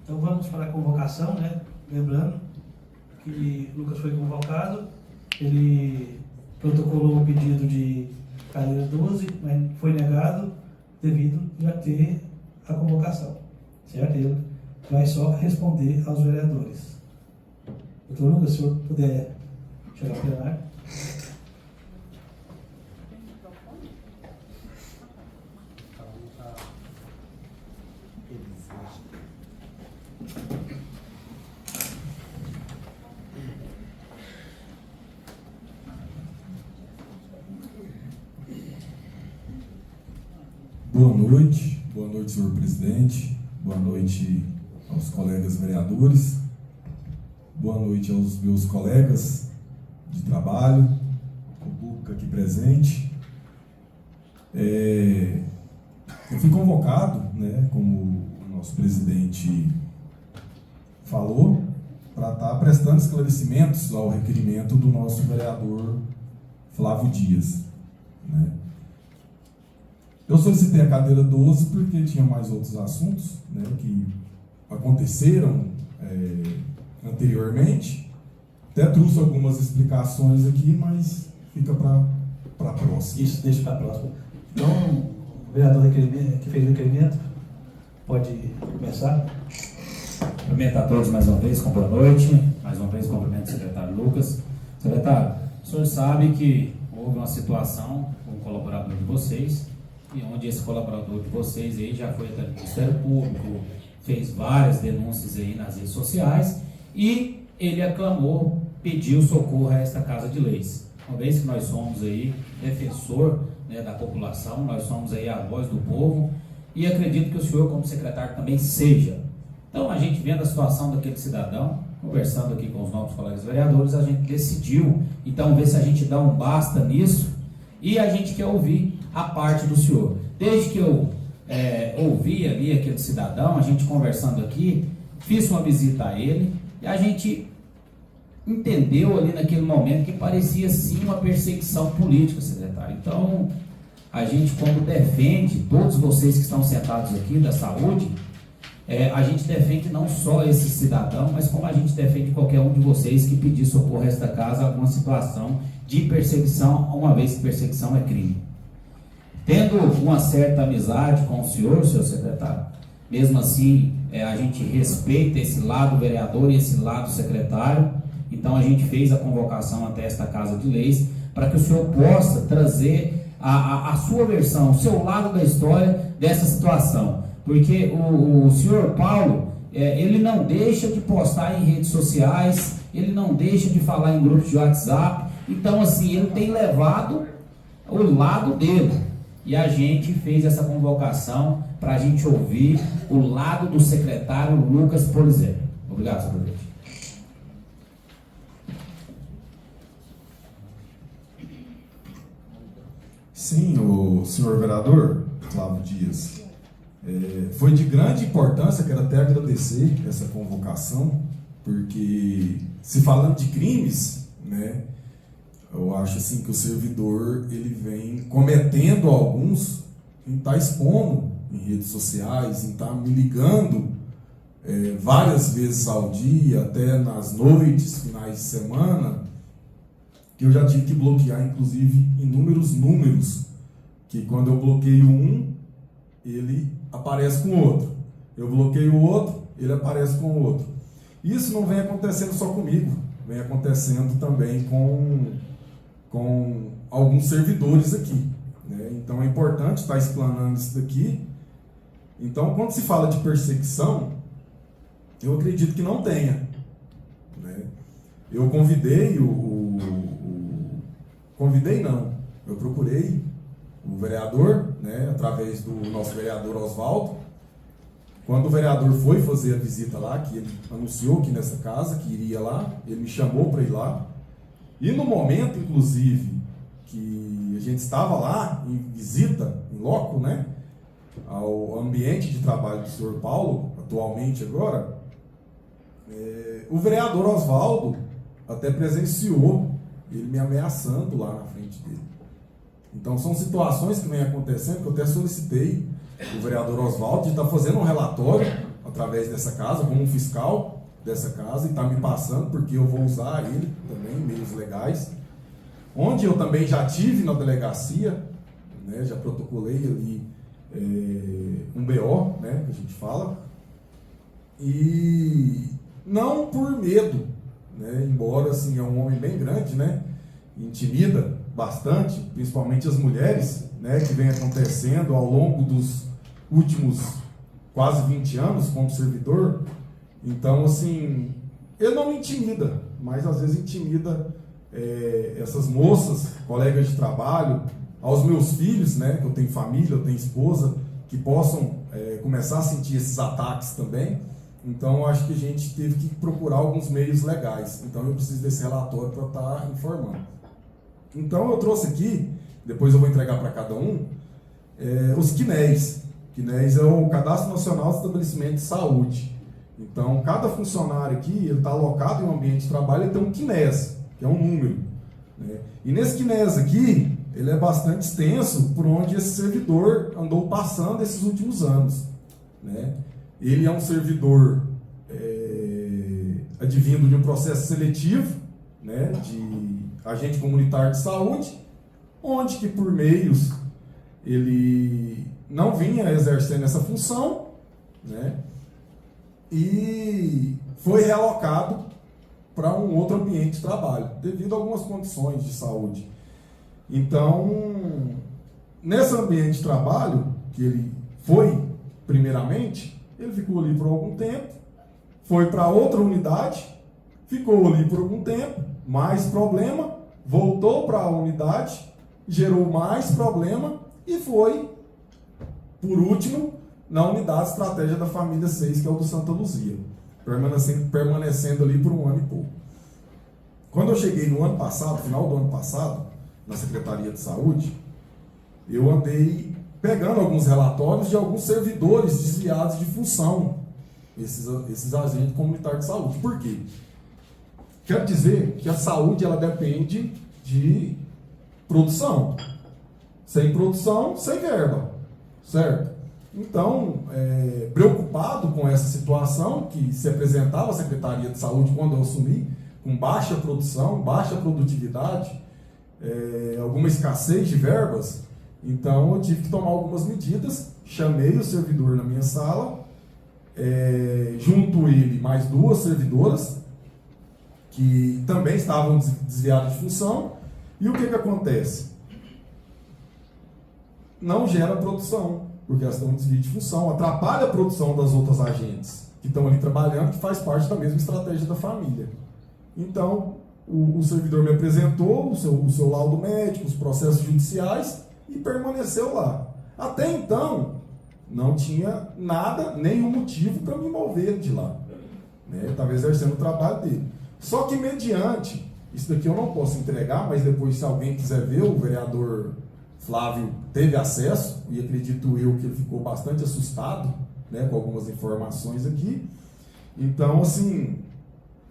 Então vamos para a convocação, né? Lembrando que Lucas foi convocado, ele protocolou o pedido de cadeira 12, mas foi negado devido já ter a convocação, certo? Ele vai só responder aos vereadores. Doutor Lucas, se o senhor puder chegar ao plenário. Boa noite, senhor presidente, boa noite aos colegas vereadores, boa noite aos meus colegas de trabalho, o público aqui presente. Eu fui convocado, né, como o nosso presidente falou, para estar prestando esclarecimentos ao requerimento do nosso vereador Flávio Dias, né? Eu solicitei a cadeira 12 porque tinha mais outros assuntos, né, que aconteceram anteriormente. Até trouxe algumas explicações aqui, mas fica para a próxima. Isso, deixa para a próxima. Então, o vereador que fez o requerimento pode começar. Cumprimentar a todos mais uma vez, com boa noite. Mais uma vez, cumprimento o secretário Lucas. Secretário, o senhor sabe que houve uma situação com um colaborador de vocês, e onde esse colaborador de vocês aí já foi até o Ministério Público, fez várias denúncias aí nas redes sociais, e ele aclamou, pediu socorro a esta Casa de Leis. Uma vez que nós somos aí defensor, né, da população, nós somos aí a voz do povo, e acredito que o senhor, como secretário, também seja. Então, a gente vendo a situação daquele cidadão, conversando aqui com os novos colegas vereadores, a gente decidiu, então, ver se a gente dá um basta nisso, e a gente quer ouvir a parte do senhor. Desde que eu ouvi ali aquele cidadão, a gente conversando aqui, fiz uma visita a ele, e a gente entendeu ali naquele momento que parecia sim uma perseguição política, secretário. Então, a gente, como defende, todos vocês que estão sentados aqui da saúde, a gente defende não só esse cidadão, mas como a gente defende qualquer um de vocês que pedir socorro a esta casa, alguma situação de perseguição, uma vez que perseguição é crime. Tendo uma certa amizade com o senhor secretário, mesmo assim, a gente respeita esse lado vereador e esse lado secretário, então a gente fez a convocação até esta Casa de Leis, para que o senhor possa trazer a sua versão, o seu lado da história dessa situação, porque o senhor Paulo, ele não deixa de postar em redes sociais, ele não deixa de falar em grupos de WhatsApp, então assim, ele tem levado o lado dele. E a gente fez essa convocação para a gente ouvir o lado do secretário Lucas Polizé. Obrigado, senhor presidente. Sim, o senhor vereador Flávio Dias, foi de grande importância, quero até agradecer essa convocação, porque se falando de crimes, né, eu acho assim que o servidor ele vem cometendo alguns, em estar expondo em redes sociais, em estar me ligando várias vezes ao dia, até nas noites, finais de semana, que eu já tive que bloquear, inclusive, inúmeros números, que quando eu bloqueio um, ele aparece com o outro. Eu bloqueio o outro, ele aparece com o outro. Isso não vem acontecendo só comigo, vem acontecendo também com alguns servidores aqui, né? Então é importante estar explanando isso daqui. Então, quando se fala de perseguição, eu acredito que não tenha, né? Eu convidei eu procurei o vereador, né, através do nosso vereador Oswaldo. Quando o vereador foi fazer a visita lá, que ele anunciou que nessa casa, que iria lá, ele me chamou para ir lá. E no momento, inclusive, que a gente estava lá, em visita, em loco, né, ao ambiente de trabalho do senhor Paulo, atualmente agora, o vereador Oswaldo até presenciou ele me ameaçando lá na frente dele. Então são situações que vêm acontecendo, que eu até solicitei o vereador Oswaldo de estar fazendo um relatório através dessa casa, como um fiscal dessa casa, e está me passando, porque eu vou usar ele também, meios legais, onde eu também já tive na delegacia, né, já protocolei ali um BO, né, que a gente fala, e não por medo, né, embora assim, é um homem bem grande, né, intimida bastante, principalmente as mulheres, né, que vem acontecendo ao longo dos últimos quase 20 anos como servidor. Então, assim, ele não me intimida, mas às vezes intimida essas moças, colegas de trabalho, aos meus filhos, né, que eu tenho família, eu tenho esposa, que possam começar a sentir esses ataques também. Então, eu acho que a gente teve que procurar alguns meios legais. Então, eu preciso desse relatório para estar informando. Então, eu trouxe aqui, depois eu vou entregar para cada um, os CNEs. CNEs é o Cadastro Nacional de Estabelecimento de Saúde. Então, cada funcionário aqui, ele está alocado em um ambiente de trabalho, ele tem um CNES, que é um número, né? E nesse CNES aqui, ele é bastante extenso por onde esse servidor andou passando esses últimos anos, né? Ele é um servidor advindo de um processo seletivo, né, de agente comunitário de saúde, onde que por meios ele não vinha exercendo essa função, né, e foi realocado para um outro ambiente de trabalho, devido a algumas condições de saúde. Então, nesse ambiente de trabalho, que ele foi primeiramente, ele ficou ali por algum tempo, foi para outra unidade, ficou ali por algum tempo, mais problema, voltou para a unidade, gerou mais problema e foi, por último, na unidade Estratégia da Família 6, que é o do Santa Luzia, permanecendo ali por um ano e pouco. Quando eu cheguei no ano passado, final do ano passado, na Secretaria de Saúde, eu andei pegando alguns relatórios de alguns servidores desviados de função, esses agentes comunitários de saúde. Por quê? Quero dizer que a saúde ela depende de produção. Sem produção, sem verba, certo? Então, preocupado com essa situação que se apresentava a Secretaria de Saúde quando eu assumi, com baixa produção, baixa produtividade, alguma escassez de verbas, então eu tive que tomar algumas medidas, chamei o servidor na minha sala, junto ele mais duas servidoras, que também estavam desviadas de função, e o que acontece? Não gera produção, porque elas estão em desvio de função, atrapalha a produção das outras agentes, que estão ali trabalhando, que faz parte da mesma estratégia da família. Então, o servidor me apresentou o seu laudo médico, os processos judiciais, e permaneceu lá. Até então, não tinha nada, nenhum motivo para me mover de lá, né? Estava exercendo o trabalho dele. Só que mediante, isso daqui eu não posso entregar, mas depois se alguém quiser ver, o vereador Flávio teve acesso, e acredito eu que ele ficou bastante assustado, né, com algumas informações aqui. Então, assim,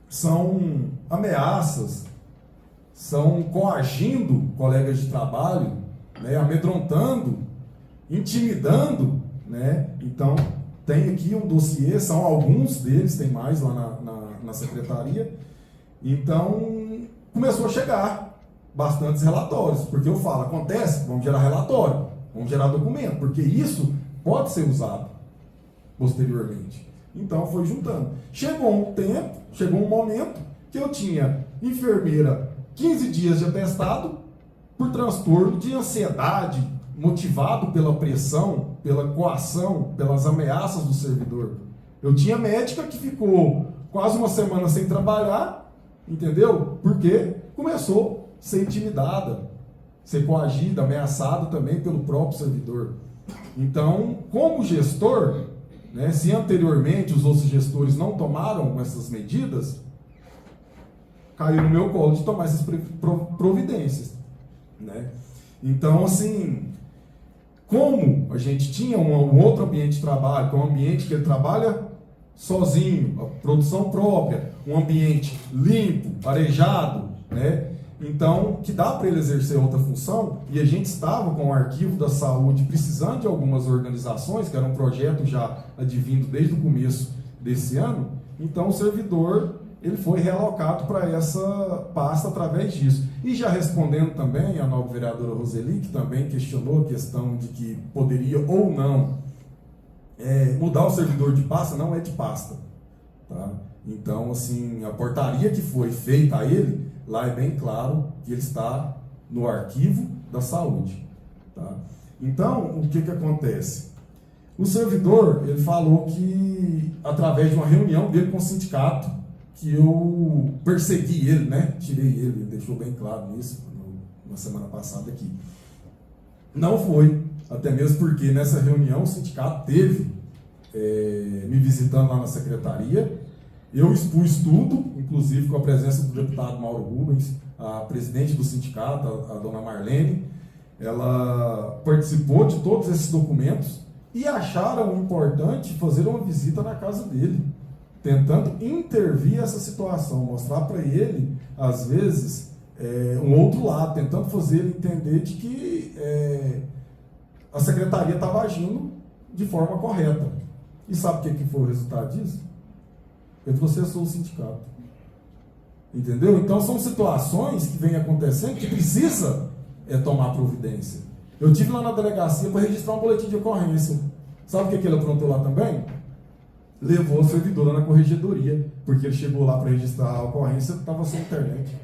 são ameaças, são coagindo colegas de trabalho, né, amedrontando, intimidando, né? Então, tem aqui um dossiê, são alguns deles, tem mais lá na secretaria. Então, começou a chegar bastantes relatórios, porque eu falo, acontece, vamos gerar relatório, vamos gerar documento, porque isso pode ser usado posteriormente. Então, foi juntando. Chegou um tempo, chegou um momento que eu tinha enfermeira 15 dias de atestado por transtorno de ansiedade, motivado pela pressão, pela coação, pelas ameaças do servidor. Eu tinha médica que ficou quase uma semana sem trabalhar, entendeu? Porque começou a ser intimidada, ser coagida, ameaçada também pelo próprio servidor. Então, como gestor, né, se anteriormente os outros gestores não tomaram essas medidas, caiu no meu colo de tomar essas providências, né? Então, assim, como a gente tinha um outro ambiente de trabalho, que é um ambiente que ele trabalha sozinho, a produção própria, um ambiente limpo, arejado, né? Então, que dá para ele exercer outra função, e a gente estava com o arquivo da saúde precisando de algumas organizações, que era um projeto já advindo desde o começo desse ano, então o servidor ele foi realocado para essa pasta através disso. E já respondendo também a nova vereadora Roseli, que também questionou a questão de que poderia ou não mudar o servidor de pasta, não é de pasta. Tá? Então, assim, a portaria que foi feita a ele, lá é bem claro que ele está no arquivo da saúde. Tá? Então, o que acontece? O servidor, ele falou que, através de uma reunião dele com o sindicato, que eu persegui ele, né? Tirei ele deixou bem claro isso na semana passada aqui. Não foi, até mesmo porque nessa reunião o sindicato teve me visitando lá na secretaria. Eu expus tudo, inclusive com a presença do deputado Mauro Rubens, a presidente do sindicato, a dona Marlene. Ela participou de todos esses documentos e acharam importante fazer uma visita na casa dele, tentando intervir essa situação, mostrar para ele, às vezes, um outro lado, tentando fazer ele entender de que a secretaria estava agindo de forma correta. E sabe o que foi o resultado disso? Ele processou o sindicato. Entendeu? Então são situações que vêm acontecendo que precisa tomar providência. Eu tive lá na delegacia para registrar um boletim de ocorrência. Sabe o que ele aprontou lá também? Levou a servidora na corregedoria, porque ele chegou lá para registrar a ocorrência, estava sem internet.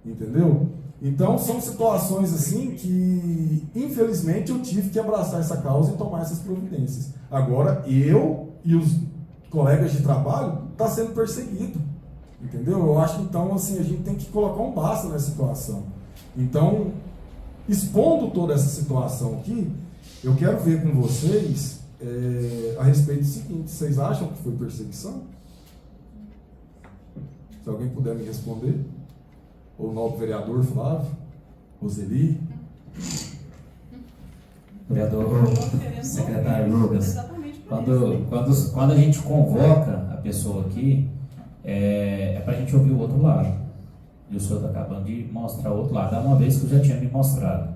Entendeu? Então são situações assim que, infelizmente, eu tive que abraçar essa causa e tomar essas providências. Agora, eu e os colegas de trabalho estão sendo perseguidos. Entendeu? Eu acho que, então, assim, a gente tem que colocar um basta nessa situação. Então, expondo toda essa situação aqui, eu quero ver com vocês a respeito do seguinte: vocês acham que foi perseguição? Se alguém puder me responder. Ou o novo vereador Flávio, Roseli. Vereador, secretário Lucas, quando a gente convoca a pessoa aqui, é para a gente ouvir o outro lado. E o senhor está acabando de mostrar o outro lado. Há uma vez que eu já tinha me mostrado.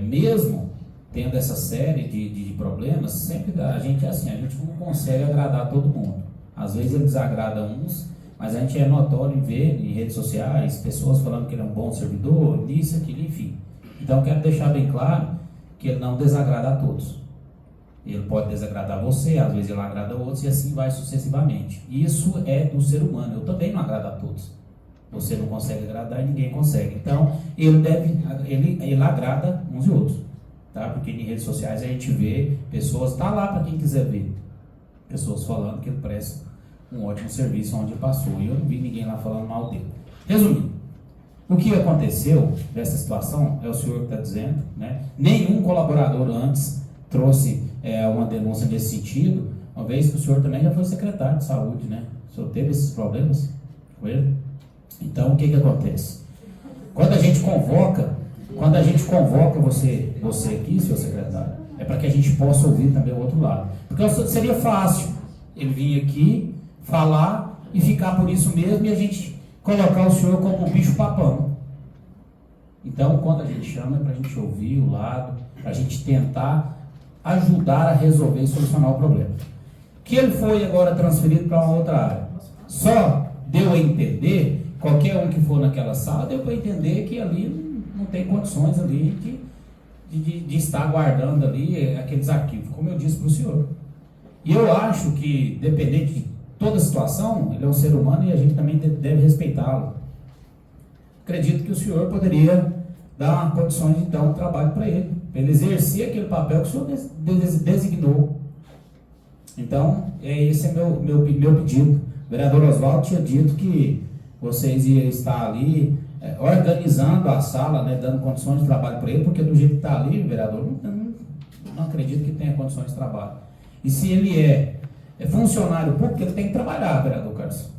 Mesmo tendo essa série de problemas, sempre a gente é assim, a gente não consegue agradar todo mundo. Às vezes ele desagrada uns, mas a gente é notório em ver em redes sociais pessoas falando que ele é um bom servidor, nisso, aquilo, enfim. Então eu quero deixar bem claro que ele não desagrada a todos. Ele pode desagradar você, às vezes ele agrada outros, e assim vai sucessivamente. Isso é do ser humano. Eu também não agrado a todos. Você não consegue agradar e ninguém consegue. Então ele agrada uns e outros, tá? Porque em redes sociais a gente vê pessoas, tá lá para quem quiser ver, pessoas falando que ele presta um ótimo serviço onde passou, e eu não vi ninguém lá falando mal dele. Resumindo, o que aconteceu dessa situação é o senhor que está dizendo, né? Nenhum colaborador antes trouxe uma denúncia nesse sentido, uma vez que o senhor também já foi secretário de saúde, né? O senhor teve esses problemas com ele? Então, o que acontece? Quando a gente convoca você aqui, senhor secretário, é para que a gente possa ouvir também o outro lado. Porque seria fácil ele vir aqui, falar e ficar por isso mesmo, e a gente colocar o senhor como um bicho papão. Então, quando a gente chama, é para a gente ouvir o lado, para a gente tentar ajudar a resolver e solucionar o problema. Que ele foi agora transferido para uma outra área. Só deu a entender, qualquer um que for naquela sala, deu para entender que ali não tem condições ali de estar guardando ali aqueles arquivos, como eu disse para o senhor. E eu acho que, dependente de toda a situação, ele é um ser humano e a gente também deve respeitá-lo. Acredito que o senhor poderia dar condições, então, de trabalho para ele exercer aquele papel que o senhor designou. Então, esse é meu pedido. O vereador Oswaldo tinha dito que vocês iam estar ali organizando a sala, né, dando condições de trabalho para ele, porque do jeito que está ali, vereador, não acredito que tenha condições de trabalho. E se ele é funcionário público, ele tem que trabalhar, vereador Carlos.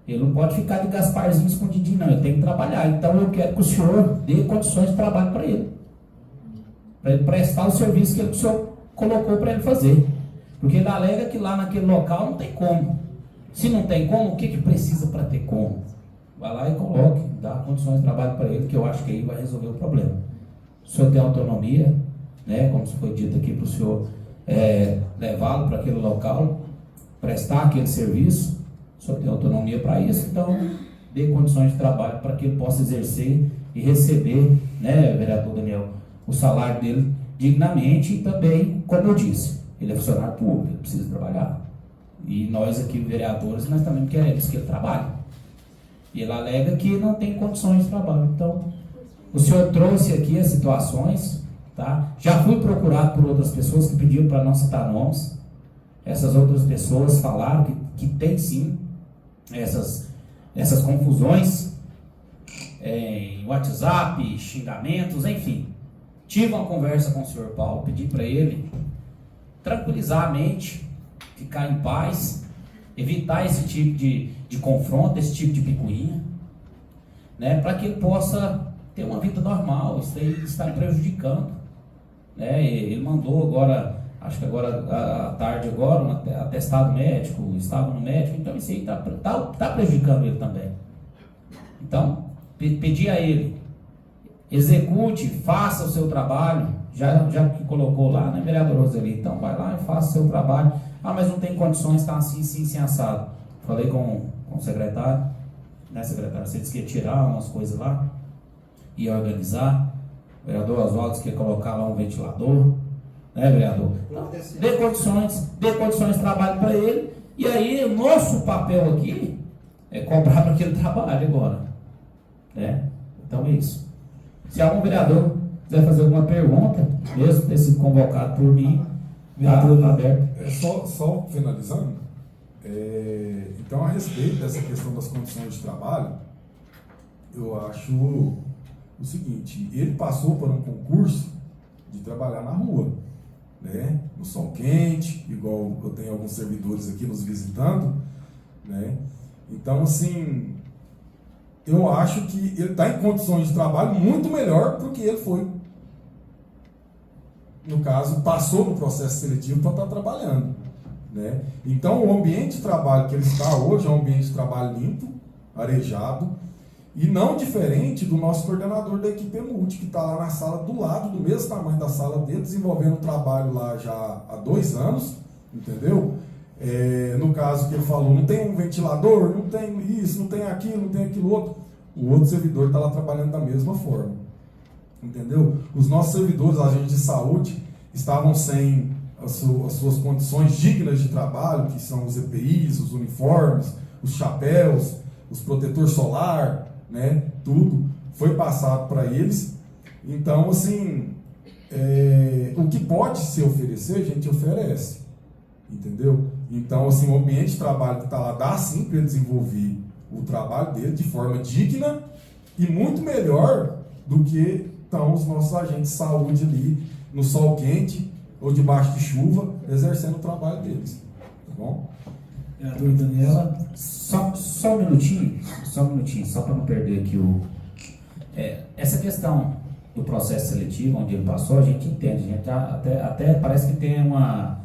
Ele não pode ficar de Gasparzinho escondidinho, não. Ele tem que trabalhar. Então eu quero que o senhor dê condições de trabalho para ele prestar o serviço que o senhor colocou para ele fazer. Porque ele alega que lá naquele local não tem como. Se não tem como, o que precisa para ter como? vai lá e coloque, dá condições de trabalho para ele, que eu acho que aí vai resolver o problema. O senhor tem autonomia, né, como foi dito aqui para o senhor, levá-lo para aquele local, prestar aquele serviço, o senhor tem autonomia para isso, então dê condições de trabalho para que ele possa exercer e receber, né, vereador Daniel, o salário dele dignamente e também, como eu disse, ele é funcionário público, ele precisa trabalhar. E nós aqui, vereadores, nós também queremos que ele trabalhe. E ele alega que não tem condições de trabalho. Então, o senhor trouxe aqui as situações, tá? Já fui procurado por outras pessoas que pediram para não citar nomes. Essas outras pessoas falaram que tem sim essas confusões em WhatsApp, xingamentos, enfim. Tive uma conversa com o senhor Paulo, pedi para ele tranquilizar a mente, ficar em paz, evitar esse tipo de confronto, esse tipo de picuinha, né, para que ele possa ter uma vida normal. Isso aí está prejudicando, né? Ele mandou agora, acho que agora à tarde agora, um atestado médico, estava no médico, então isso aí está prejudicando ele também. Então, pedir a ele, execute, faça o seu trabalho, já que colocou lá, né, vereador Roseli, então vai lá e faça o seu trabalho. Ah, mas não tem condições, está assim, sim, assado. Falei com o secretário, né, secretário, você disse que ia tirar umas coisas lá, ia organizar, o vereador Oswaldo quer colocar lá um ventilador, né, vereador? Então, dê condições de trabalho para ele, e aí o nosso papel aqui é cobrar para que ele trabalhe agora, né? Então é isso. Se algum vereador quiser fazer alguma pergunta, mesmo ter sido convocado por mim, está aberto. Só finalizando, então a respeito dessa questão das condições de trabalho, eu acho o seguinte, ele passou por um concurso de trabalhar na rua, né, no sol quente, igual eu tenho alguns servidores aqui nos visitando, né, então assim, eu acho que ele está em condições de trabalho muito melhor do que ele foi. No caso, passou no processo seletivo para estar trabalhando, né? Então, o ambiente de trabalho que ele está hoje é um ambiente de trabalho limpo, arejado, e não diferente do nosso coordenador da equipe Multi, que está lá na sala do lado, do mesmo tamanho da sala dele, desenvolvendo um trabalho lá já há 2 anos, entendeu? No caso que ele falou, não tem um ventilador, não tem isso, não tem aquilo outro. O outro servidor está lá trabalhando da mesma forma, entendeu? Os nossos servidores, agentes de saúde, estavam sem as suas condições dignas de trabalho, que são os EPIs, os uniformes, os chapéus, os protetores solar, né? Tudo foi passado para eles. Então, assim, o que pode se oferecer, a gente oferece, entendeu? Então, assim, o ambiente de trabalho que está lá dá sim para ele desenvolver o trabalho dele de forma digna e muito melhor do que estão os nossos agentes de saúde ali no sol quente ou debaixo de chuva exercendo o trabalho deles, tá bom? Vereador Daniela. Só um minutinho, só para não perder aqui essa questão do processo seletivo onde ele passou, a gente entende, a gente até parece que tem uma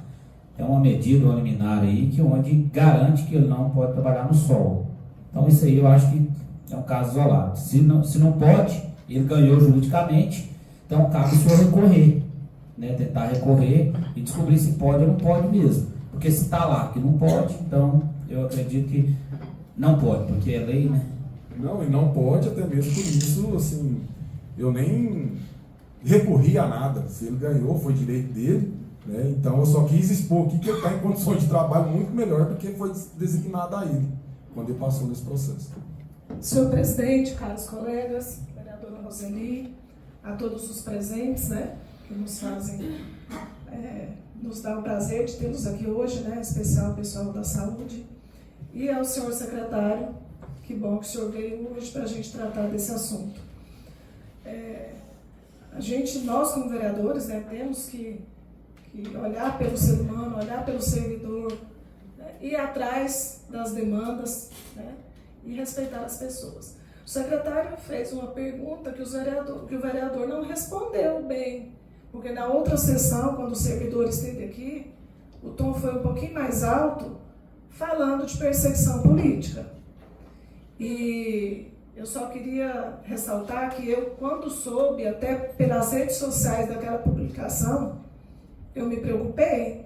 medida, uma liminar aí, onde garante que ele não pode trabalhar no sol. Então isso aí eu acho que é um caso isolado. Se não pode, ele ganhou juridicamente, então cabe o senhor recorrer, né? Tentar recorrer e descobrir se pode ou não pode mesmo. Porque se está lá que não pode, então eu acredito que não pode, porque é lei, né? Não, e não pode, até mesmo por isso, assim, eu nem recorri a nada. Se ele ganhou, foi direito dele, né? Então eu só quis expor aqui que ele está em condições de trabalho muito melhor do que foi designado a ele, quando ele passou nesse processo. Senhor presidente, caros colegas, vereadora Roseli, a todos os presentes, né, que nos fazem, nos dá o prazer de tê-los aqui hoje, né, em especial o pessoal da saúde, e ao senhor secretário, que bom que o senhor veio hoje para a gente tratar desse assunto. Nós como vereadores, né, temos que olhar pelo ser humano, olhar pelo servidor, né, ir atrás das demandas, né, e respeitar as pessoas. O secretário fez uma pergunta que o vereador não respondeu bem, porque na outra sessão, quando o servidor esteve aqui, o tom foi um pouquinho mais alto, falando de perseguição política. E Eu só queria ressaltar que eu, quando soube, até pelas redes sociais daquela publicação, eu me preocupei.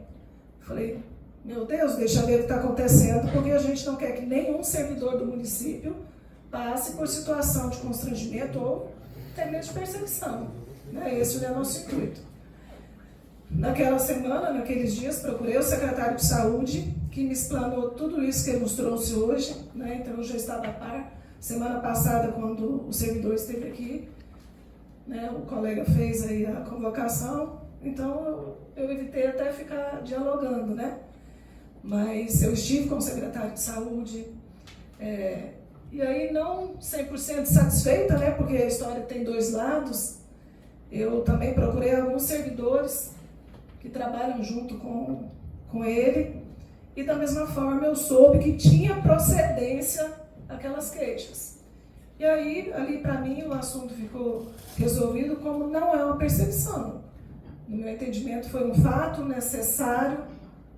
Falei, meu Deus, deixa eu ver o que está acontecendo, porque a gente não quer que nenhum servidor do município passe por situação de constrangimento ou até mesmo de perseguição. Né? Esse é o nosso intuito. Naquela semana, naqueles dias, procurei o secretário de saúde, que me explanou tudo isso que ele nos trouxe hoje, né? Então eu já estava a par. Semana passada, quando o servidor esteve aqui, né, o colega fez aí a convocação, então eu evitei até ficar dialogando, né? Mas eu estive com o secretário de saúde, e aí não 100% satisfeita, né, porque a história tem dois lados. Eu também procurei alguns servidores que trabalham junto com ele, e da mesma forma eu soube que tinha procedência aquelas queixas. E aí, ali para mim, o assunto ficou resolvido como não é uma perseguição. No meu entendimento, foi um fato necessário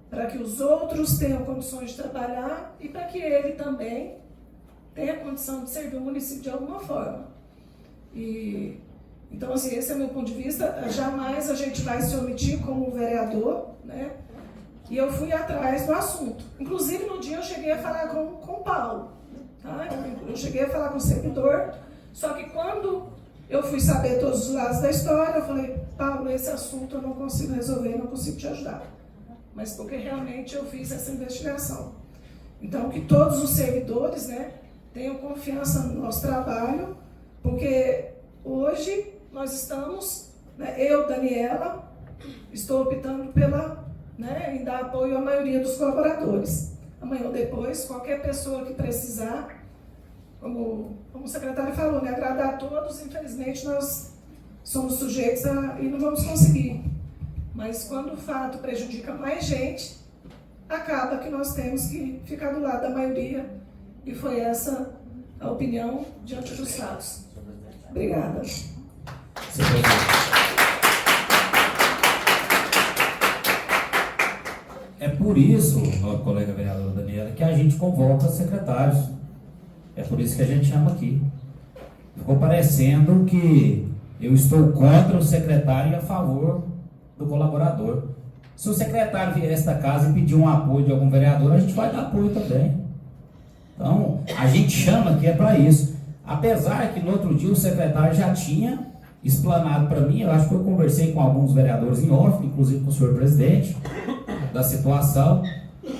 para que os outros tenham condições de trabalhar e para que ele também tenha condição de servir o município de alguma forma. Então, assim, esse é o meu ponto de vista. Jamais a gente vai se omitir como vereador, né? E eu fui atrás do assunto. Inclusive, no dia eu cheguei a falar com o Paulo. Tá? Eu cheguei a falar com o servidor, só que quando eu fui saber todos os lados da história, eu falei, Paulo, esse assunto eu não consigo resolver, não consigo te ajudar. Mas porque realmente eu fiz essa investigação. Então, que todos os servidores, né, tenham confiança no nosso trabalho, porque hoje nós estamos, né, eu, Daniela, estou optando em dar apoio à maioria dos colaboradores. Amanhã ou depois, qualquer pessoa que precisar, como o secretário falou, né, agradar a todos, infelizmente nós somos sujeitos e não vamos conseguir. Mas quando o fato prejudica mais gente, acaba que nós temos que ficar do lado da maioria, e foi essa a opinião diante dos fatos. Obrigada. É por isso, nossa colega vereadora Daniela, que a gente convoca secretários. É por isso que a gente chama aqui. Ficou parecendo que eu estou contra o secretário e a favor do colaborador. Se o secretário vier a esta casa e pedir um apoio de algum vereador, a gente vai dar apoio também. Então, a gente chama aqui é para isso. Apesar que no outro dia o secretário já tinha explanado para mim, eu acho que eu conversei com alguns vereadores em off, inclusive com o senhor presidente, da situação,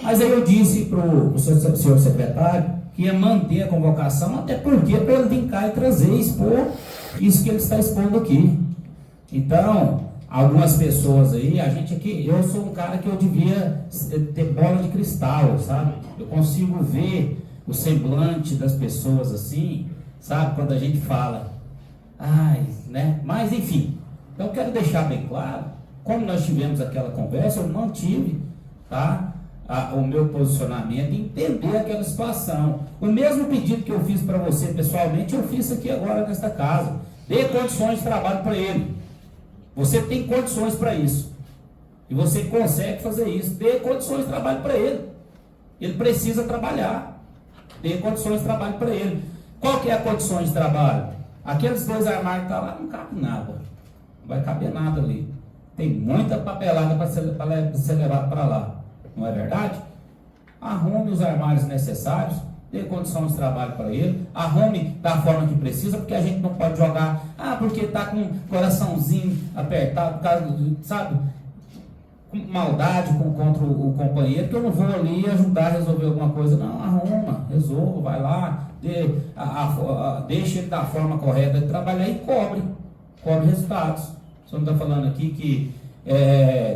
mas aí eu disse para o senhor secretário que ia manter a convocação, até porque para ele vir cá e trazer e expor isso que ele está expondo aqui. Então, algumas pessoas aí, a gente aqui, eu sou um cara que eu devia ter bola de cristal, sabe? Eu consigo ver o semblante das pessoas assim, sabe? Quando a gente fala, né? Mas enfim, então eu quero deixar bem claro, como nós tivemos aquela conversa, eu mantive, tá, o meu posicionamento, entender aquela situação. O mesmo pedido que eu fiz para você pessoalmente, eu fiz aqui agora nesta casa. Dê condições de trabalho para ele. Você tem condições para isso. E você consegue fazer isso. Dê condições de trabalho para ele. Ele precisa trabalhar. Dê condições de trabalho para ele. Qual que é a condição de trabalho? Aqueles 2 armários que estão lá, não cabe nada. Não vai caber nada ali. Tem muita papelada para ser levado para lá. Não é verdade? Arrume os armários necessários, dê condições de trabalho para ele, arrume da forma que precisa, porque a gente não pode jogar, porque está com o coraçãozinho apertado, por causa, sabe, com maldade contra o companheiro, que eu não vou ali ajudar a resolver alguma coisa. Não, arruma, resolva, vai lá, deixe ele da forma correta de trabalhar e cobre resultados. O senhor não está falando aqui que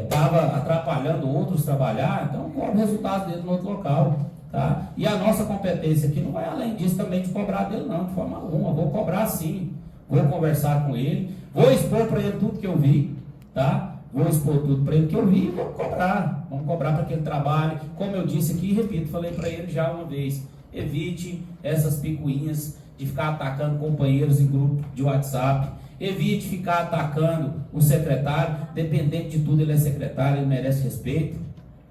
estava atrapalhando outros trabalhar, então cobre resultados dele no outro local, tá? E a nossa competência aqui não vai além disso também de cobrar dele não, de forma alguma. Vou cobrar sim, vou conversar com ele, vou expor para ele tudo que eu vi, tá? Vou expor tudo para ele que eu vi e vamos cobrar para que ele trabalhe, como eu disse aqui e repito, falei para ele já uma vez, evite essas picuinhas de ficar atacando companheiros em grupo de WhatsApp, evite ficar atacando o secretário, dependente de tudo ele é secretário, ele merece respeito,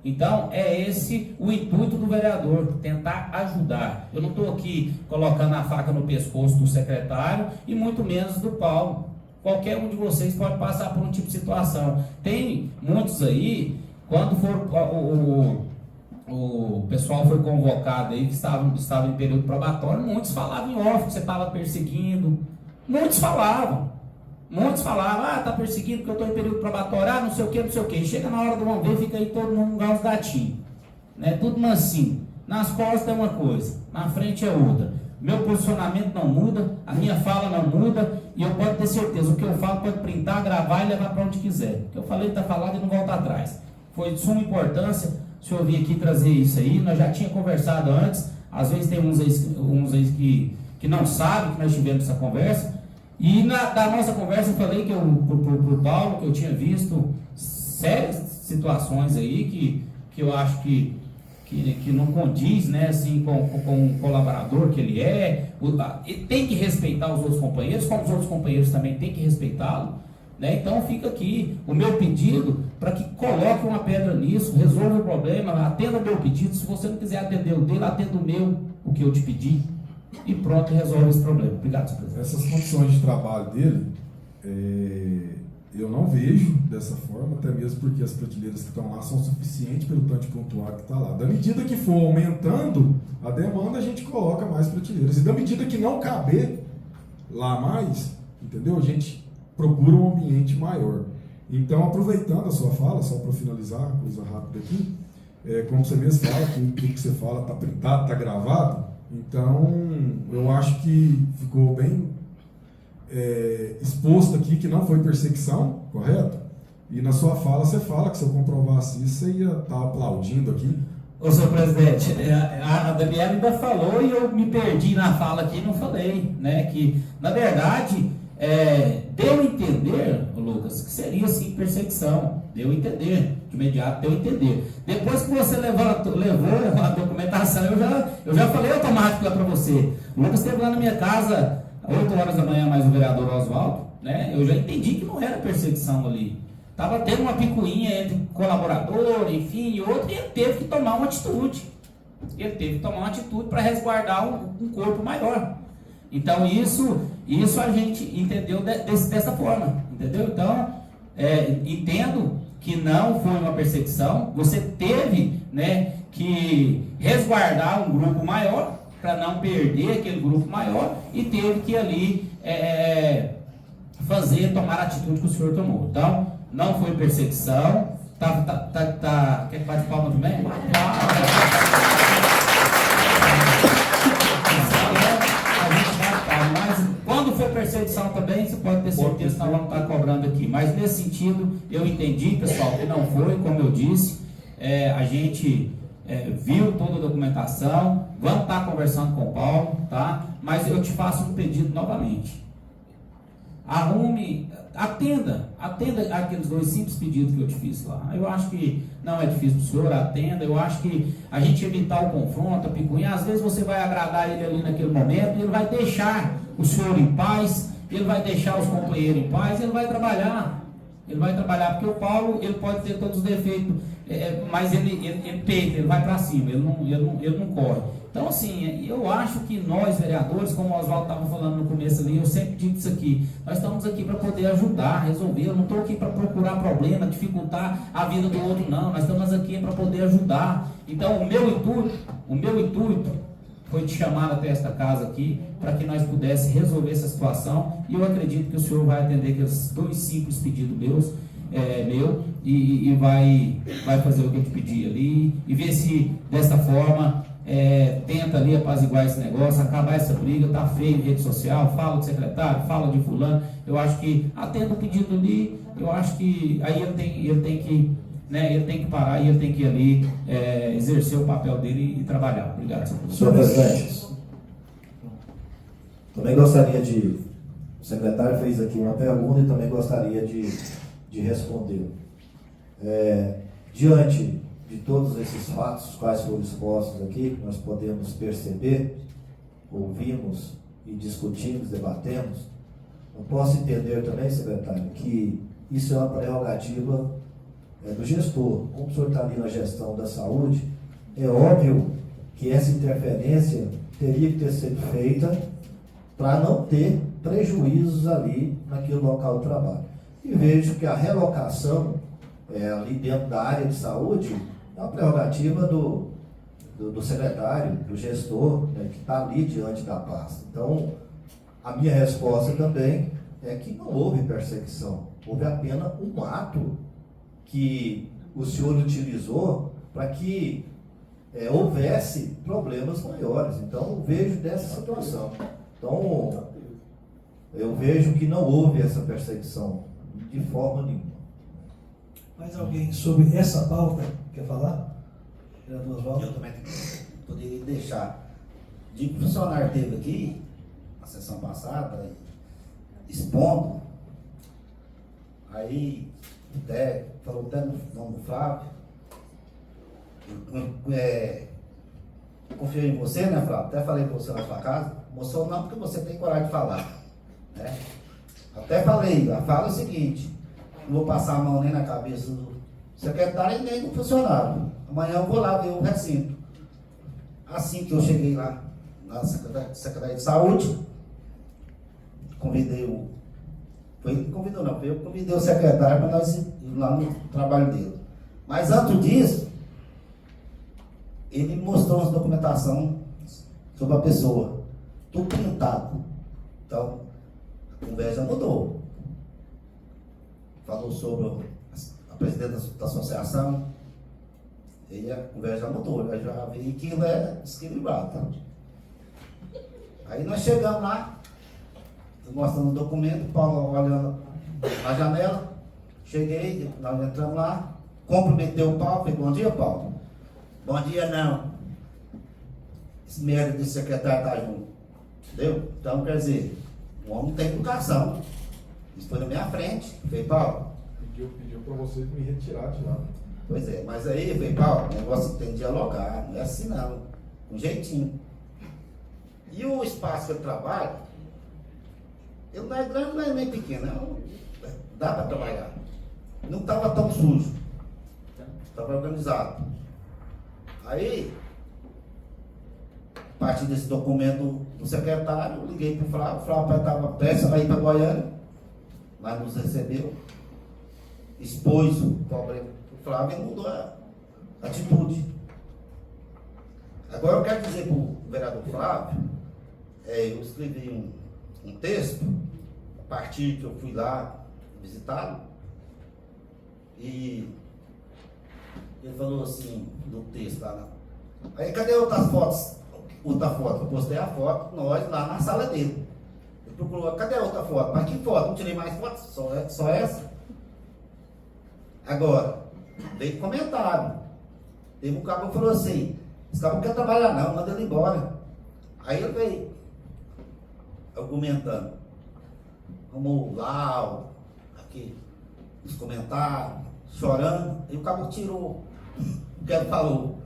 Então, é esse o intuito do vereador, tentar ajudar. Eu não estou aqui colocando a faca no pescoço do secretário e muito menos do Paulo. Qualquer um de vocês pode passar por um tipo de situação. Tem muitos aí, quando for o pessoal foi convocado aí, que estava em período probatório, muitos falavam em off que você estava perseguindo. Muitos falavam, tá perseguindo porque eu estou em período probatório, não sei o que. Chega na hora do vamos ver, fica aí todo mundo com os gatinhos, né? Tudo mansinho. Nas costas é uma coisa, na frente é outra. Meu posicionamento não muda, a minha fala não muda, e eu posso ter certeza, o que eu falo pode printar, gravar e levar para onde quiser. O que eu falei está falado e não volta atrás. Foi de suma importância o senhor vir aqui trazer isso aí. Nós já tínhamos conversado antes, às vezes tem uns aí que não sabem que nós tivemos essa conversa. E da nossa conversa eu falei que pro Paulo, que eu tinha visto sérias situações aí que eu acho que não condiz, né, assim, com o colaborador que ele é. E tem que respeitar os outros companheiros, como os outros companheiros também tem que respeitá-lo, né? Então fica aqui o meu pedido para que coloque uma pedra nisso, resolva o problema, atenda o meu pedido. Se você não quiser atender o dele, atenda o meu, o que eu te pedi, e pronto, resolve esse problema. Obrigado, senhor presidente. Essas condições de trabalho dele, eu não vejo dessa forma, até mesmo porque as prateleiras que estão lá são suficientes pelo tanto de prontuário que está lá. Da medida que for aumentando a demanda, a gente coloca mais prateleiras. E da medida que não caber lá mais, entendeu? A gente procura um ambiente maior. Então, aproveitando a sua fala, só para finalizar, coisa rápida aqui, como você mesmo fala, tudo que você fala está printado, está gravado. Então, eu acho que ficou bem exposto aqui que não foi perseguição, correto? E na sua fala você fala que se eu comprovasse isso, você ia estar aplaudindo aqui. Ô, senhor presidente, a Daniela ainda falou e eu me perdi na fala aqui e não falei, né? Que, na verdade, deu a entender, Lucas, que seria sim perseguição. Deu a entender, de imediato deu a entender. Depois que você levou a documentação, eu já falei automático lá para você. O Lucas esteve lá na minha casa 8 horas da manhã, mais o vereador Oswaldo, né? Eu já entendi que não era perseguição ali. Estava tendo uma picuinha entre colaborador, enfim, e outro, e ele teve que tomar uma atitude. Ele teve que tomar uma atitude para resguardar um corpo maior. Então, isso a gente entendeu dessa forma, entendeu? Então, entendo que não foi uma perseguição, você teve, né, que resguardar um grupo maior, para não perder aquele grupo maior, e teve que ali tomar a atitude que o senhor tomou. Então, não foi perseguição. Quer que bate palma também? Mas quando for perseguição também, você pode ter certeza que nós vamos estar cobrando aqui. Mas nesse sentido, eu entendi, pessoal, que não foi, como eu disse, a gente viu toda a documentação, vamos estar conversando com o Paulo, tá? Mas eu te faço um pedido novamente. Atenda aqueles 2 simples pedidos que eu te fiz lá. Eu acho que não é difícil para o senhor, atenda. Eu acho que a gente evitar o confronto, a picuinha, às vezes você vai agradar ele ali naquele momento, ele vai deixar o senhor em paz, ele vai deixar os companheiros em paz, ele vai trabalhar, porque o Paulo, ele pode ter todos os defeitos, mas ele peita, ele vai para cima, ele não corre. Então, assim, eu acho que nós, vereadores, como o Oswaldo estava falando no começo ali, eu sempre digo isso aqui, nós estamos aqui para poder ajudar, resolver. Eu não estou aqui para procurar problema, dificultar a vida do outro, não. Nós estamos aqui para poder ajudar. Então, o meu intuito foi te chamar até esta casa aqui, para que nós pudéssemos resolver essa situação, e eu acredito que o senhor vai atender aqueles 2 simples pedidos meus, e vai fazer o que eu te pedi ali, e ver se, dessa forma, tenta ali apaziguar esse negócio, acabar essa briga. Tá feio em rede social, fala do secretário, fala de fulano. Eu acho que atenda o pedido ali, eu acho que aí ele tem que parar e ele tem que ir ali exercer o papel dele e trabalhar. Obrigado, senhor presidente. Também gostaria o secretário fez aqui uma pergunta e também gostaria de responder. Diante de todos esses fatos, quais foram expostos aqui, nós podemos perceber, ouvimos e discutimos, debatemos. Eu posso entender também, secretário, que isso é uma prerrogativa do gestor, como o senhor está ali na gestão da saúde, é óbvio que essa interferência teria que ter sido feita para não ter prejuízos ali naquele local de trabalho. E vejo que a relocação ali dentro da área de saúde é uma prerrogativa do secretário, do gestor, né, que está ali diante da pasta. Então, a minha resposta também é que não houve perseguição, houve apenas um ato que o senhor utilizou para que houvesse problemas maiores. Então, eu vejo dessa situação. Então, eu vejo que não houve essa perseguição de forma nenhuma. Mais alguém sobre essa pauta quer falar? Vereador Oswaldo? Eu também poderia deixar. De que o funcionário teve aqui, na sessão passada, expondo, aí falou até no nome do Flávio, confio em você, né, Flávio? Até falei para você na sua casa, mostrou não porque você tem coragem de falar, né? Até falei, fala o seguinte, não vou passar a mão nem na cabeça do secretário e nem do funcionário. Amanhã eu vou lá ver o recinto. Assim que eu cheguei lá na Secretaria de Saúde, convidei eu convidei o secretário para nós ir lá no trabalho dele. Mas antes disso, ele mostrou uma documentação sobre a pessoa, tudo printado. Então, a conversa mudou. Falou sobre a presidente da associação, e a conversa mudou. Eu já vi que ele é desequilibrado. Tá? Aí nós chegamos lá, mostrando o documento, o Paulo olhando na janela, cheguei, nós entramos lá, cumprimentei o Paulo, falei, bom dia, Paulo. Bom dia, não. Esse merda desse secretário tá junto. Entendeu? Então, quer dizer, o homem tem educação. Isso foi na minha frente. Falei, Paulo. Pediu para você me retirar de lá. Pois é, mas aí, eu falei, Paulo, o negócio tem que dialogar, não é assim não. Com jeitinho. E o espaço que eu trabalho, ele não é grande, não é nem pequeno. Dá para trabalhar. Não estava tão sujo. Estava organizado. Aí, a partir desse documento do secretário, eu liguei para o Flávio. O Flávio estava prestes a ir para Goiânia, mas nos recebeu, expôs o problema para o Flávio e mudou a atitude. Agora eu quero dizer para o vereador Flávio, eu escrevi um texto, a partir que eu fui lá visitá-lo, e ele falou assim, no texto lá, aí cadê outras fotos? Outra foto, eu postei a foto, nós lá na sala dele. Ele procurou, cadê a outra foto? Mas que foto? Não tirei mais fotos? Só essa? Agora, veio comentário. Teve um cabo que falou assim, esse cabo não quer trabalhar não, manda ele embora. Aí ele veio, argumentando. Vamos lá, aqui, nos comentários, chorando. E o cabo tirou o que ele falou.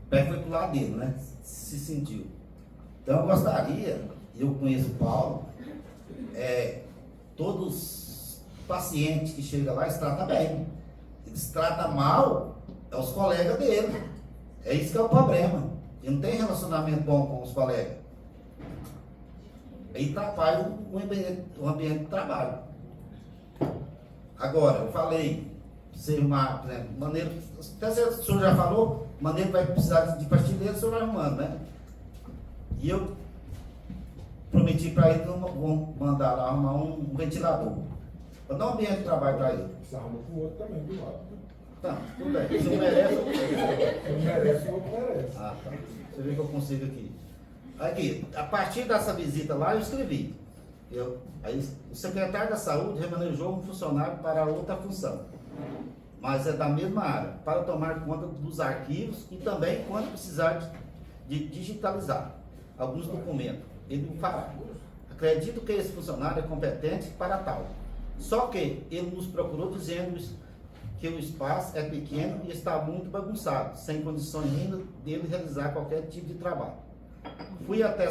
O pé foi pro lado dele, né? Se sentiu. Então eu gostaria, eu conheço o Paulo, todos os pacientes que chegam lá, eles tratam bem. Eles tratam mal, os colegas dele. É isso que é o problema. Ele não tem relacionamento bom com os colegas. Aí atrapalha o ambiente de trabalho. Agora, eu falei, ser uma, por exemplo, maneiro, até o senhor já falou, maneiro vai precisar de pastilheiro, o senhor vai arrumando, né? E eu prometi para ele que vão mandar lá arrumar um ventilador. Para dar um ambiente de trabalho para ele. Você arruma com o outro também, do lado. Tá, tudo bem. Se não merece, eu Se não merece, o outro merece. tá. Você vê que eu consigo aqui. Aqui, a partir dessa visita lá, eu escrevi. Aí, o secretário da Saúde remanejou um funcionário para outra função. Mas é da mesma área, para tomar conta dos arquivos e também quando precisar de digitalizar alguns documentos. Ele fará. Acredito que esse funcionário é competente para tal. Só que ele nos procurou dizendo que o espaço é pequeno e está muito bagunçado, sem condições ainda dele realizar qualquer tipo de trabalho. Fui até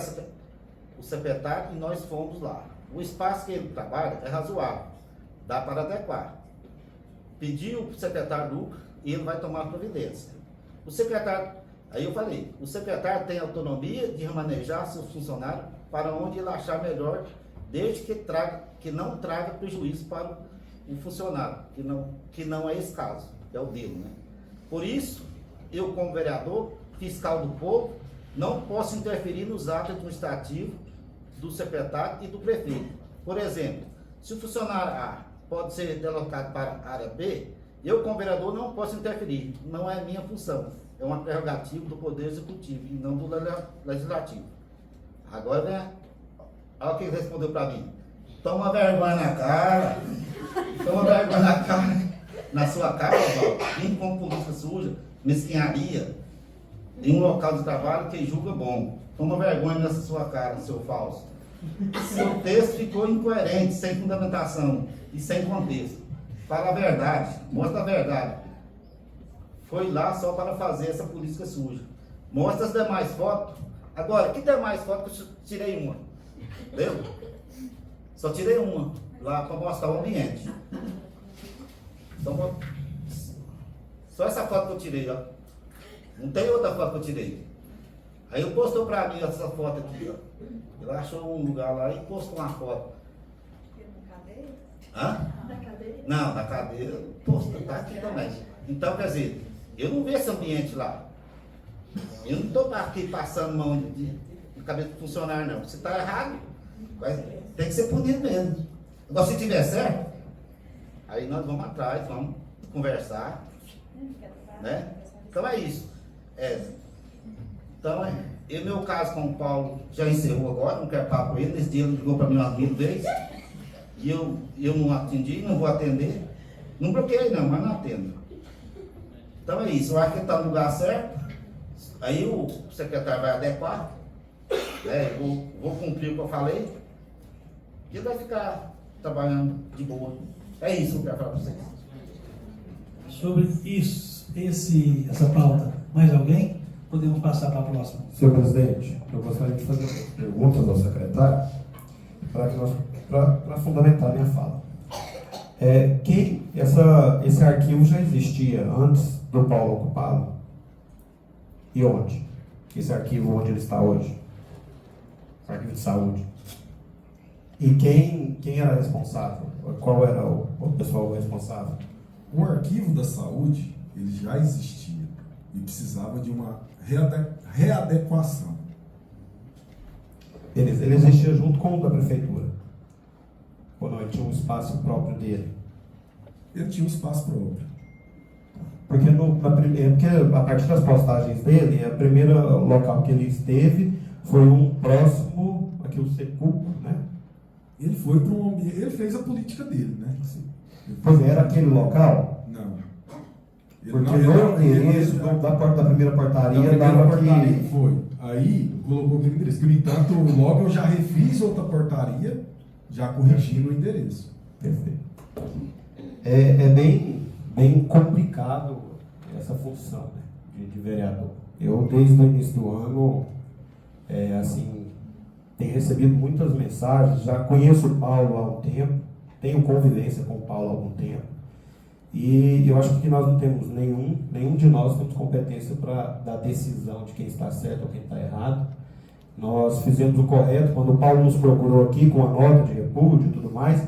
o secretário e nós fomos lá. O espaço que ele trabalha é razoável, dá para adequar. pediu para o secretário Lucas e ele vai tomar providência. O secretário, aí eu falei, o secretário tem autonomia de remanejar seus funcionários para onde ele achar melhor, desde que não traga prejuízo para o funcionário, que não é esse caso, é o dele, né? Por isso, eu como vereador, fiscal do povo, não posso interferir nos atos administrativos do secretário e do prefeito. Por exemplo, se o funcionário A pode ser deslocado para a área B, eu como vereador não posso interferir, não é minha função, é uma prerrogativa do Poder Executivo e não do Legislativo. Agora, né, olha o que ele respondeu para mim. Toma vergonha na cara, toma vergonha na cara, na sua cara, Oswaldo, vindo com política suja, mesquinharia, em um local de trabalho que julga bom. Toma vergonha nessa sua cara, seu falso. Seu texto ficou incoerente, sem fundamentação e sem contexto. Fala a verdade, mostra a verdade. Foi lá só para fazer essa política suja. Mostra as demais fotos. Agora, que demais fotos que eu tirei uma? Entendeu? Só tirei uma lá para mostrar o ambiente. Então, só essa foto que eu tirei, ó. Não tem outra foto que eu tirei. Aí ele postou pra mim essa foto aqui, ó. Ele achou um lugar lá e postou uma foto. Na cadeia? Hã? Na cadeia? Não, na cadeira, posta, tá aqui também. Então, quer dizer, eu não vejo esse ambiente lá. Eu não estou aqui passando mão de cabeça do funcionário, não. Se está errado, tem que ser punido mesmo. Agora, se tiver certo, aí nós vamos atrás, vamos conversar, né? Então é isso. Então, e meu caso com o Paulo já encerrou agora, não quero falar com ele. Nesse dia ele ligou para mim umas 1000 vezes e eu não atendi, não vou atender. Não bloqueei não, mas não atendo. Então é isso, eu acho que ele está no lugar certo. Aí o secretário vai adequar, né? Eu vou cumprir o que eu falei e ele vai ficar trabalhando de boa. É isso que eu quero falar para vocês. Sobre isso, essa pauta, mais alguém? Podemos passar para a próxima. Senhor presidente, eu gostaria de fazer perguntas ao secretário para fundamentar minha fala. Esse arquivo já existia antes do Paulo ocupá-lo? E onde? Esse arquivo onde ele está hoje? Arquivo de saúde. E quem era responsável? Qual era o pessoal responsável? O arquivo da saúde, ele já existia e precisava de uma readequação. Ele existia junto com o da prefeitura? Ou não? Ele tinha um espaço próprio dele? Ele tinha um espaço próprio. Porque a partir das postagens dele, a primeira local que ele esteve foi um próximo, aqui o Secuco, né? Ele foi para um ambiente, ele fez a política dele, né? Pois era aquele local? Não. Porque o endereço da primeira portaria dava que... Foi. Aí colocou aquele endereço. Que, no entanto, logo eu já refiz outra portaria, já corrigindo o endereço. Perfeito. É bem complicado essa função, né, de vereador. Eu, desde o início do ano, tenho recebido muitas mensagens, já conheço o Paulo há um tempo, tenho convivência com o Paulo há algum tempo, e eu acho que nós não temos nenhum de nós temos competência para dar decisão de quem está certo ou quem está errado. Nós fizemos o correto, quando o Paulo nos procurou aqui com a nota de repúdio e tudo mais,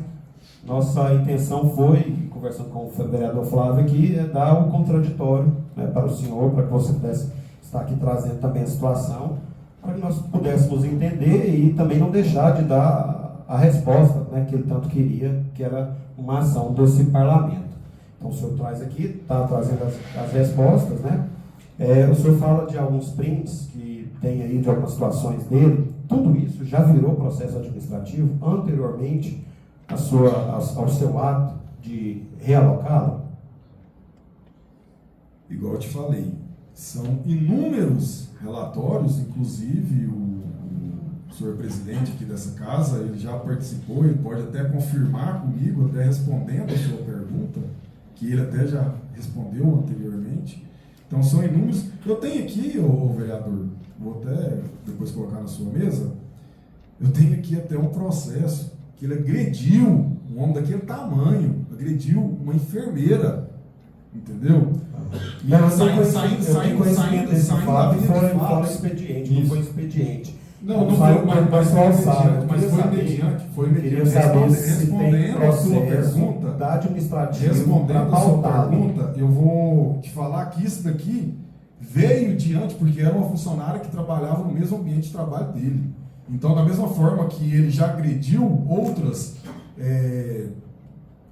nossa intenção foi, conversando com o vereador Flávio aqui, dar um contraditório, né, para o senhor, para que você pudesse estar aqui trazendo também a situação, para que nós pudéssemos entender e também não deixar de dar a resposta, né, que ele tanto queria, que era uma ação desse parlamento. Então o senhor traz aqui, está trazendo as respostas, né? O senhor fala de alguns prints que tem aí de algumas situações dele. Tudo isso já virou processo administrativo anteriormente ao seu ato de realocá-lo? Igual eu te falei, são inúmeros relatórios, inclusive o senhor presidente aqui dessa casa, ele já participou, ele pode até confirmar comigo, até respondendo a sua pergunta, que ele até já respondeu anteriormente. Então são inúmeros. Eu tenho aqui, ô vereador, vou até depois colocar na sua mesa, eu tenho aqui até um processo que ele agrediu um homem daquele tamanho, agrediu uma enfermeira, entendeu? E Não, eu saindo tenho conhecimento desse da fato, linha foi de fora fatos. expediente, não Isso. foi expediente. Não, não saiu, foi, mas foi alçado. mas foi mediante, Queria saber se tem respondendo a sua processo pergunta, da administrativa respondendo para a sua pautar. pergunta, eu vou te falar que isso daqui veio diante porque era uma funcionária que trabalhava no mesmo ambiente de trabalho dele. Então, da mesma forma que ele já agrediu outras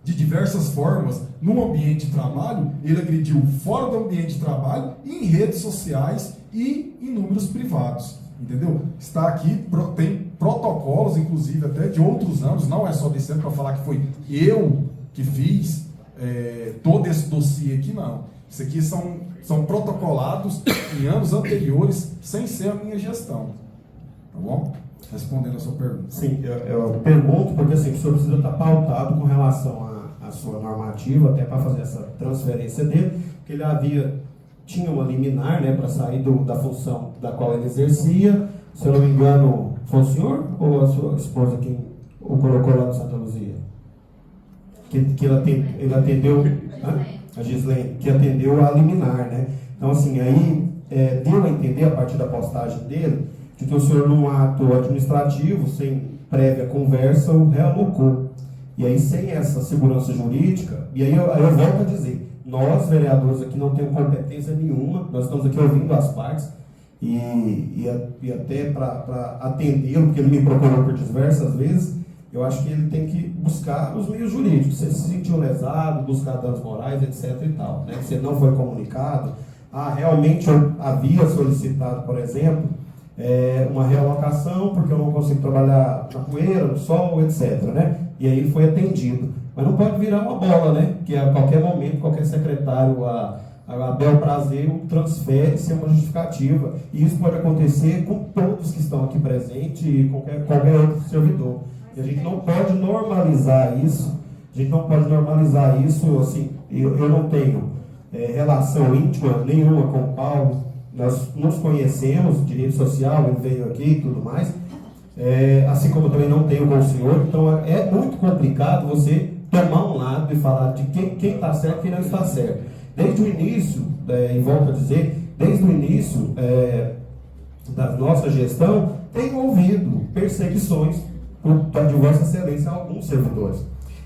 de diversas formas no ambiente de trabalho, ele agrediu fora do ambiente de trabalho, em redes sociais e em números privados. Entendeu? Está aqui, tem protocolos, inclusive até de outros anos, não é só desse ano para falar que foi eu que fiz todo esse dossiê aqui, não. Isso aqui são protocolados em anos anteriores, sem ser a minha gestão. Tá bom? Respondendo a sua pergunta. Sim, eu pergunto porque assim, o senhor precisa estar pautado com relação à sua normativa, até para fazer essa transferência dele, porque ele tinha uma liminar, né, para sair da função da qual ele exercia. Se eu não me engano, foi o senhor ou a sua esposa quem o colocou lá no Santa Luzia? Ele atendeu, a Gislene, que atendeu a liminar, né? Então, assim, aí deu a entender, a partir da postagem dele, de que o senhor, num ato administrativo, sem prévia conversa, o realocou. E aí, sem essa segurança jurídica, e aí eu volto a dizer, nós, vereadores, aqui não temos competência nenhuma, nós estamos aqui ouvindo as partes, e até para atendê-lo, porque ele me procurou por diversas vezes, eu acho que ele tem que buscar os meios jurídicos. Se se sentiu lesado, buscar danos morais, etc. e tal, né? Se não foi comunicado, realmente eu havia solicitado, por exemplo, uma realocação, porque eu não consigo trabalhar na poeira, no sol, etc. Né? E aí foi atendido. Mas não pode virar uma bola, né? Que a qualquer momento, qualquer secretário, a bel prazer, o transfere sem uma justificativa. E isso pode acontecer com todos que estão aqui presentes e qualquer outro servidor. E a gente não pode normalizar isso. A gente não pode normalizar isso, assim, eu não tenho relação íntima nenhuma com o Paulo. Nós nos conhecemos de rede social, ele veio aqui e tudo mais. Assim como eu também não tenho com o senhor. Então é muito complicado você tomar um lado e falar de quem está certo e quem não está certo. Desde o início, e volto a dizer, desde o início da nossa gestão, tenho ouvido perseguições para diversa excelência a alguns servidores.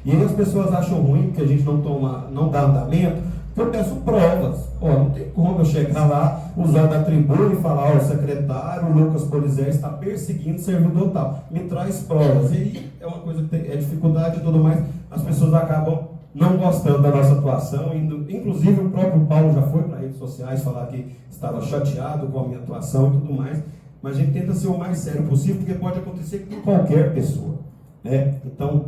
E aí as pessoas acham ruim que a gente não dá andamento, porque eu peço provas. Não tem como eu chegar lá, usar da tribuna e falar, o secretário Lucas Polizé está perseguindo servidor tal. Me traz provas. E aí é uma coisa que é dificuldade e tudo mais. As pessoas acabam não gostando da nossa atuação, inclusive o próprio Paulo já foi para redes sociais falar que estava chateado com a minha atuação e tudo mais. Mas a gente tenta ser o mais sério possível, porque pode acontecer com qualquer pessoa. Né? Então,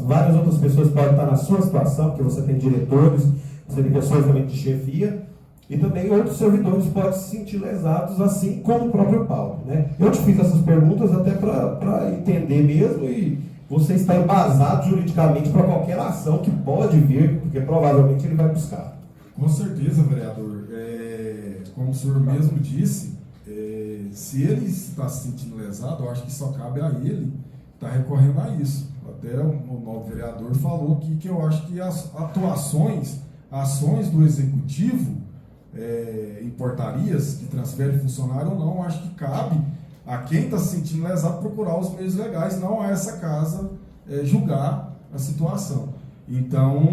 várias outras pessoas podem estar na sua situação, porque você tem diretores, você tem pessoas também de chefia, e também outros servidores podem se sentir lesados, assim como o próprio Paulo. Né? Eu te fiz essas perguntas até para entender mesmo, e você está embasado juridicamente para qualquer ação que pode vir, porque provavelmente ele vai buscar. Com certeza, vereador. Como o senhor mesmo disse, se ele está se sentindo lesado, eu acho que só cabe a ele estar recorrendo a isso. Até o novo vereador falou aqui que eu acho que as ações do executivo, em portarias que transferem funcionário ou não, acho que cabe a quem está se sentindo lesado procurar os meios legais, não a essa casa julgar a situação. Então,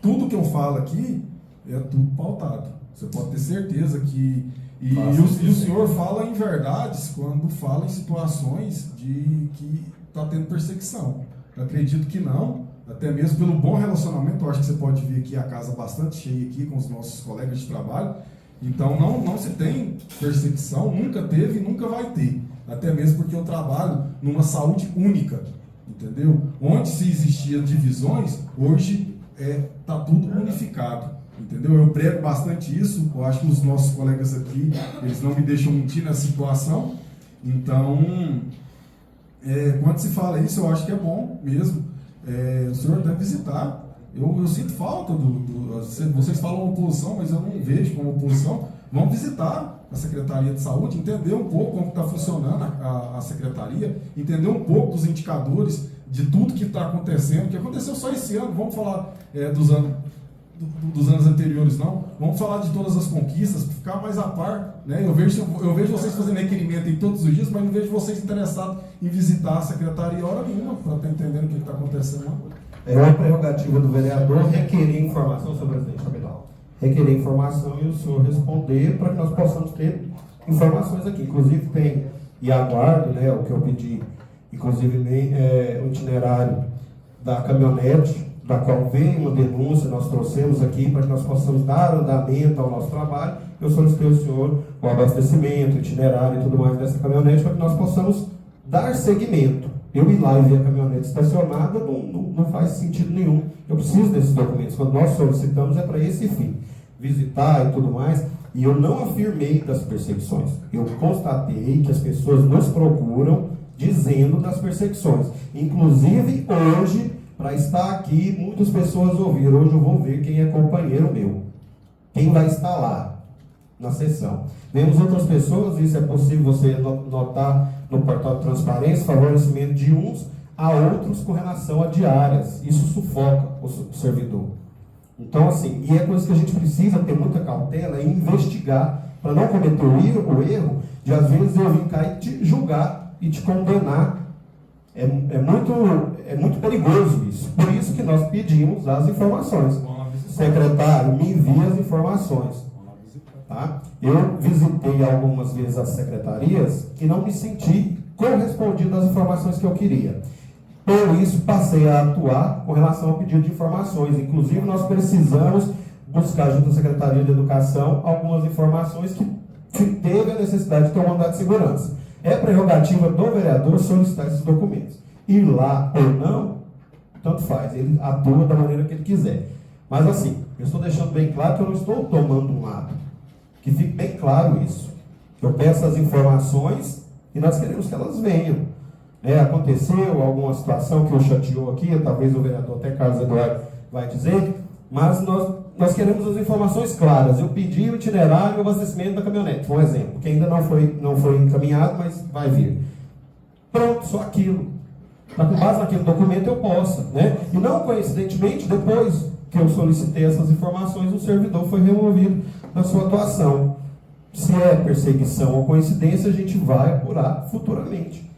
tudo que eu falo aqui é tudo pautado. Você pode ter certeza que... E o senhor fala em verdades quando fala em situações de que está tendo perseguição. Eu acredito que não, até mesmo pelo bom relacionamento. Eu acho que você pode ver aqui a casa bastante cheia aqui com os nossos colegas de trabalho. Então não se tem perseguição, nunca teve e nunca vai ter. Até mesmo porque eu trabalho numa saúde única, entendeu? Onde se existiam divisões, hoje está tudo unificado. Entendeu? Eu prego bastante isso, eu acho que os nossos colegas aqui, eles não me deixam mentir nessa situação. Então, quando se fala isso, eu acho que é bom mesmo. O senhor deve visitar. Eu sinto falta vocês falam oposição, mas eu não vejo como oposição, Vamos visitar a Secretaria de Saúde, entender um pouco como está funcionando a Secretaria, entender um pouco dos indicadores de tudo que está acontecendo, que aconteceu só esse ano. Vamos falar dos anos anteriores, não. Vamos falar de todas as conquistas, ficar mais a par, né? Eu vejo vocês fazendo requerimento aí todos os dias, mas não vejo vocês interessados em visitar a Secretaria hora nenhuma, para estar entendendo o que está acontecendo lá. É uma prerrogativa do vereador requerer informação, senhor presidente Abidal. Requerer informação e o senhor responder para que nós possamos ter informações aqui. Inclusive tem, e aguardo, né, o que eu pedi, inclusive o itinerário da caminhonete, da qual veio uma denúncia, nós trouxemos aqui para que nós possamos dar andamento ao nosso trabalho. Eu solicitei ao senhor o abastecimento, o itinerário e tudo mais dessa caminhonete para que nós possamos dar seguimento. Eu ir lá e ver a caminhonete estacionada não faz sentido nenhum. Eu preciso desses documentos. Quando nós solicitamos é para esse fim, visitar e tudo mais. E eu não afirmei das perseguições. Eu constatei que as pessoas nos procuram dizendo das perseguições. Inclusive hoje, para estar aqui, muitas pessoas ouviram. Hoje eu vou ver quem é companheiro meu. Quem vai estar lá na sessão. Vemos outras pessoas, isso é possível você notar no portal de transparência, favorecimento de uns a outros com relação a diárias. Isso sufoca o servidor. Então, assim, e é coisa que a gente precisa ter muita cautela em investigar, para não cometer o erro de, às vezes, eu vir cá e te julgar e te condenar. É muito perigoso isso. Por isso que nós pedimos as informações. Secretário, me envie as informações. Tá? Eu visitei algumas vezes as secretarias e não me senti correspondido às informações que eu queria. Por isso, passei a atuar com relação ao pedido de informações. Inclusive, nós precisamos buscar, junto à Secretaria de Educação, algumas informações que teve a necessidade de ter um mandato de segurança. É prerrogativa do vereador solicitar esses documentos. Ir lá ou não, tanto faz. Ele atua da maneira que ele quiser. Mas, assim, eu estou deixando bem claro que eu não estou tomando um lado. Que fique bem claro isso. Eu peço as informações e nós queremos que elas venham. Aconteceu alguma situação que o chateou aqui, talvez o vereador até Carlos Eduardo vai dizer, mas nós queremos as informações claras. Eu pedi o itinerário e o abastecimento da caminhonete, foi um exemplo, que ainda não foi encaminhado, mas vai vir. Pronto, só aquilo. Para com base naquele documento eu possa. E não coincidentemente, depois que eu solicitei essas informações, o servidor foi removido da sua atuação. Se é perseguição ou coincidência, a gente vai apurar futuramente.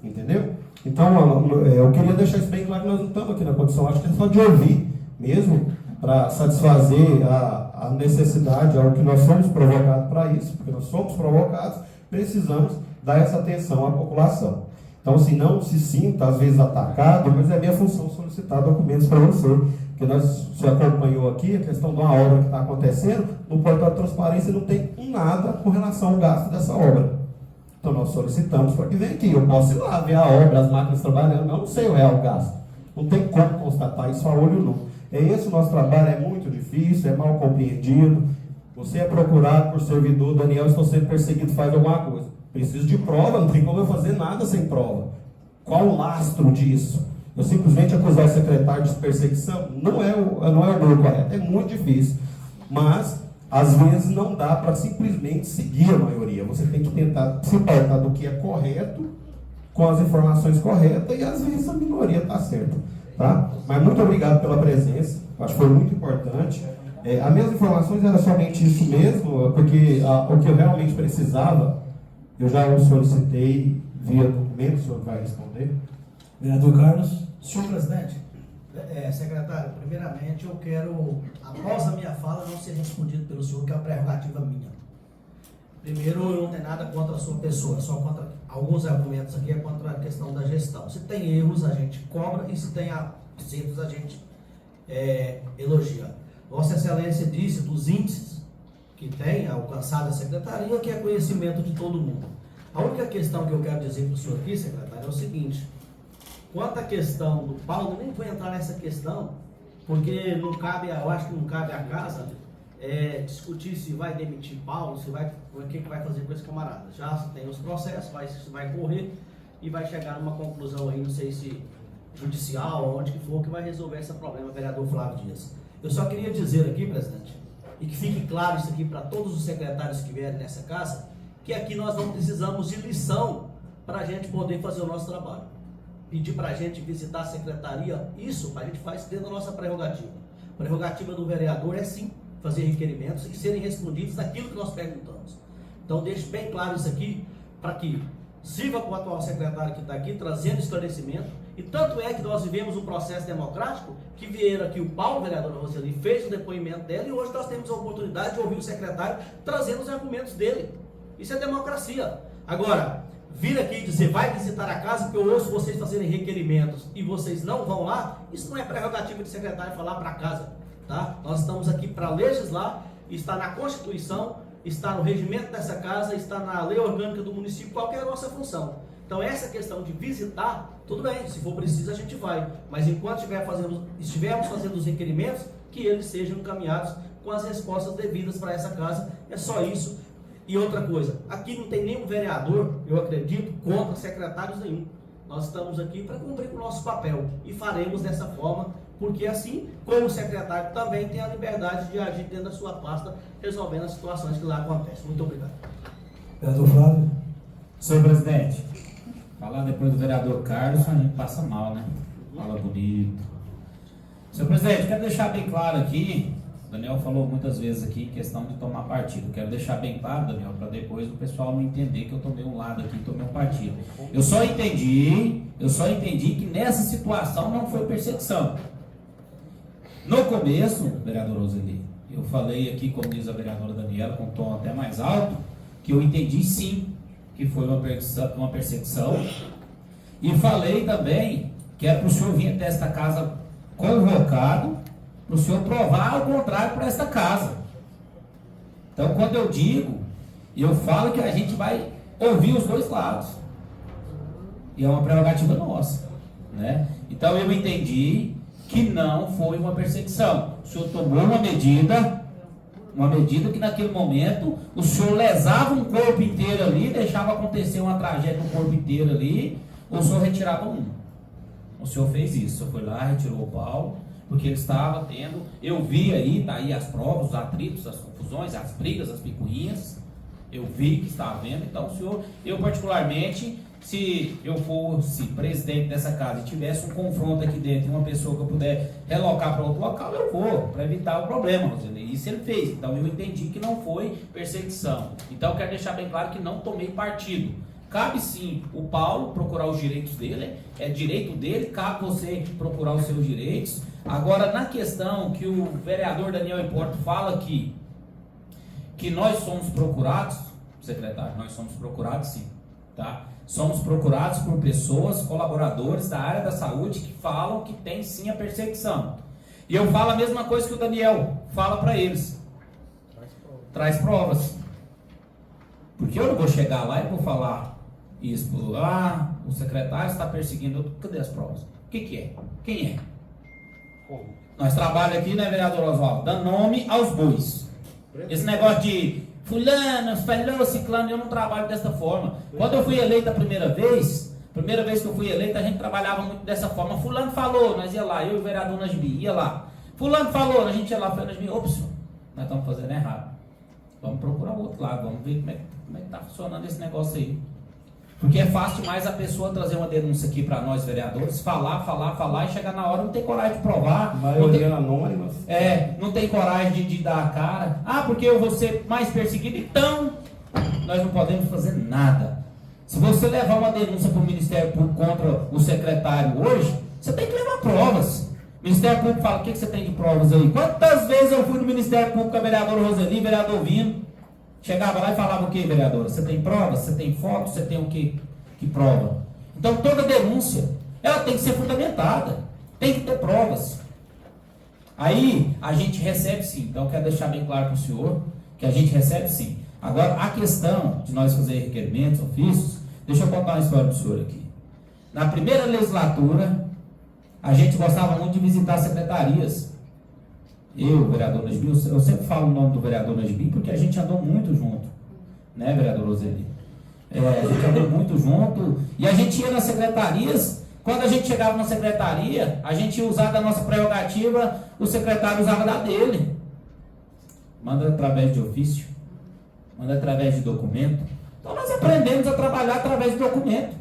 Entendeu? Então, eu queria deixar isso bem claro que nós não estamos aqui na condição, acho que é só de ouvir mesmo, para satisfazer a necessidade, ao que nós somos provocados para isso, porque nós somos provocados, precisamos dar essa atenção à população. Então, assim, não se sinta, às vezes, atacado, mas é minha função solicitar documentos para você, porque você acompanhou aqui a questão de uma obra que está acontecendo, no portal de transparência não tem nada com relação ao gasto dessa obra. Então nós solicitamos para que venha aqui. Eu posso ir lá ver a obra, as máquinas trabalhando, mas eu não sei o real gasto. Não tem como constatar isso a olho nu. Esse o nosso trabalho, é muito difícil, é mal compreendido. Você é procurado por servidor, Daniel, estou sendo perseguido, faz alguma coisa. Preciso de prova, não tem como eu fazer nada sem prova. Qual o lastro disso? Eu simplesmente acusar o secretário de perseguição não é o meu correto, é muito difícil. Mas às vezes não dá para simplesmente seguir a maioria. Você tem que tentar se tratar do que é correto, com as informações corretas, e às vezes a minoria está certa. Tá? Mas muito obrigado pela presença, acho que foi muito importante. As minhas informações eram somente isso mesmo, porque o que eu realmente precisava, eu já o solicitei via documento, o senhor vai responder. Vereador Carlos. Senhor presidente, secretário, primeiramente eu quero, após a minha fala, não ser respondido pelo senhor, que é uma prerrogativa minha. Primeiro, eu não tenho nada contra a sua pessoa, só contra alguns argumentos aqui, é contra a questão da gestão. Se tem erros, a gente cobra, e se tem acertos, a gente elogia. Vossa Excelência disse dos índices que tem alcançado a secretaria, que é conhecimento de todo mundo. A única questão que eu quero dizer para o senhor aqui, secretário, é o seguinte: quanto à questão do Paulo, nem vou entrar nessa questão, porque não cabe, eu acho que não cabe à casa discutir se vai demitir Paulo, o que vai fazer com esse camarada. Já se tem os processos, vai correr e vai chegar numa conclusão aí, não sei se judicial ou onde que for, que vai resolver esse problema, vereador Flávio Dias. Eu só queria dizer aqui, presidente, e que fique claro isso aqui para todos os secretários que vierem nessa casa, que aqui nós não precisamos de lição para a gente poder fazer o nosso trabalho. Pedir para a gente visitar a secretaria, isso a gente faz dentro da nossa prerrogativa. A prerrogativa do vereador é sim fazer requerimentos e serem respondidos daquilo que nós perguntamos. Então deixe bem claro isso aqui, para que sirva para o atual secretário que está aqui, trazendo esclarecimento. E tanto é que nós vivemos um processo democrático, que vieram aqui o Paulo, vereador Roseli, fez o depoimento dela, e hoje nós temos a oportunidade de ouvir o secretário trazendo os argumentos dele. Isso é democracia. Agora, vir aqui e dizer, vai visitar a casa, porque eu ouço vocês fazerem requerimentos e vocês não vão lá, isso não é prerrogativa de secretário falar para casa, tá? Nós estamos aqui para legislar, está na Constituição, está no regimento dessa casa, está na lei orgânica do município, qual que é a nossa função. Então essa questão de visitar, tudo bem, se for preciso a gente vai, mas enquanto estivermos fazendo os requerimentos, que eles sejam encaminhados com as respostas devidas para essa casa, é só isso. E outra coisa, aqui não tem nenhum vereador, eu acredito, contra secretários nenhum. Nós estamos aqui para cumprir com o nosso papel e faremos dessa forma, porque assim, como o secretário também tem a liberdade de agir dentro da sua pasta, resolvendo as situações que lá acontecem. Muito obrigado. Vereador Flávio. Senhor presidente, falar depois do vereador Carlos, a gente passa mal, né? Fala bonito. Senhor presidente, quero deixar bem claro aqui, o Daniel falou muitas vezes aqui em questão de tomar partido. Quero deixar bem claro, Daniel, para depois o pessoal não entender que eu tomei um lado aqui, tomei um partido. Eu só entendi que nessa situação não foi perseguição. No começo, vereador Roseli, eu falei aqui, como diz a vereadora Daniela, com um tom até mais alto, que eu entendi sim que foi uma perseguição, e falei também que era para o senhor vir até esta casa convocado, para o senhor provar ao contrário para esta casa. Então, quando eu digo, eu falo que a gente vai ouvir os dois lados, e é uma prerrogativa nossa, né? Então, eu entendi que não foi uma perseguição. O senhor tomou uma medida que naquele momento o senhor lesava um corpo inteiro ali, deixava acontecer uma tragédia no corpo inteiro ali, o senhor retirava um. O senhor fez isso, o senhor foi lá, retirou o Paulo, porque ele estava tendo, eu vi aí, tá aí as provas, os atritos, as confusões, as brigas, as picuinhas, eu vi que estava vendo. Então o senhor, eu particularmente, se eu fosse presidente dessa casa e tivesse um confronto aqui dentro e uma pessoa que eu puder relocar para outro local, eu vou, para evitar o problema, Roseli. Isso ele fez. Então eu entendi que não foi perseguição. Então eu quero deixar bem claro que não tomei partido. Cabe sim o Paulo procurar os direitos dele, é direito dele, cabe você procurar os seus direitos. Agora, na questão que o vereador Daniel Hipólito fala aqui, que nós somos procurados, secretário, nós somos procurados sim, tá? Somos procurados por pessoas, colaboradores da área da saúde que falam que tem sim a perseguição. E eu falo a mesma coisa que o Daniel fala para eles. Traz provas. Porque eu não vou chegar lá e vou falar isso. O secretário está perseguindo. Cadê as provas? O que é? Quem é? Nós trabalhamos aqui, né, vereador Oswaldo? Dando nome aos bois. Esse negócio de fulano, falou, ciclano, eu não trabalho dessa forma. Quando eu fui eleito a primeira vez que eu fui eleito, a gente trabalhava muito dessa forma. Fulano falou, nós ia lá, eu e o vereador Nasbi, ia lá. Fulano falou, a gente ia lá, falou, Nasbi, ops, nós estamos fazendo errado. Vamos procurar o outro lado, vamos ver como é que está funcionando esse negócio aí. Porque é fácil demais a pessoa trazer uma denúncia aqui para nós, vereadores, falar e chegar na hora não tem coragem de provar. Maioria anônima. Não tem coragem de dar a cara. Porque eu vou ser mais perseguido, então nós não podemos fazer nada. Se você levar uma denúncia para o Ministério Público contra o secretário hoje, você tem que levar provas. O Ministério Público fala, o que você tem de provas aí? Quantas vezes eu fui no Ministério Público com a vereadora Roseli, vereador Vino? Chegava lá e falava o que, vereadora? Você tem provas? Você tem foto? Você tem o que? Que prova? Então toda denúncia, ela tem que ser fundamentada. Tem que ter provas. Aí a gente recebe sim. Então eu quero deixar bem claro para o senhor que a gente recebe sim. Agora a questão de nós fazer requerimentos, ofícios, deixa eu contar uma história para o senhor aqui. Na primeira legislatura, a gente gostava muito de visitar secretarias. Eu, vereador Nasbi, eu sempre falo o nome do vereador Nasbi porque a gente andou muito junto, né, vereador Roseli? A gente andou muito junto e a gente ia nas secretarias. Quando a gente chegava na secretaria, a gente ia usar da nossa prerrogativa, o secretário usava da dele. manda através de ofício, manda através de documento. Então nós aprendemos a trabalhar através de documento.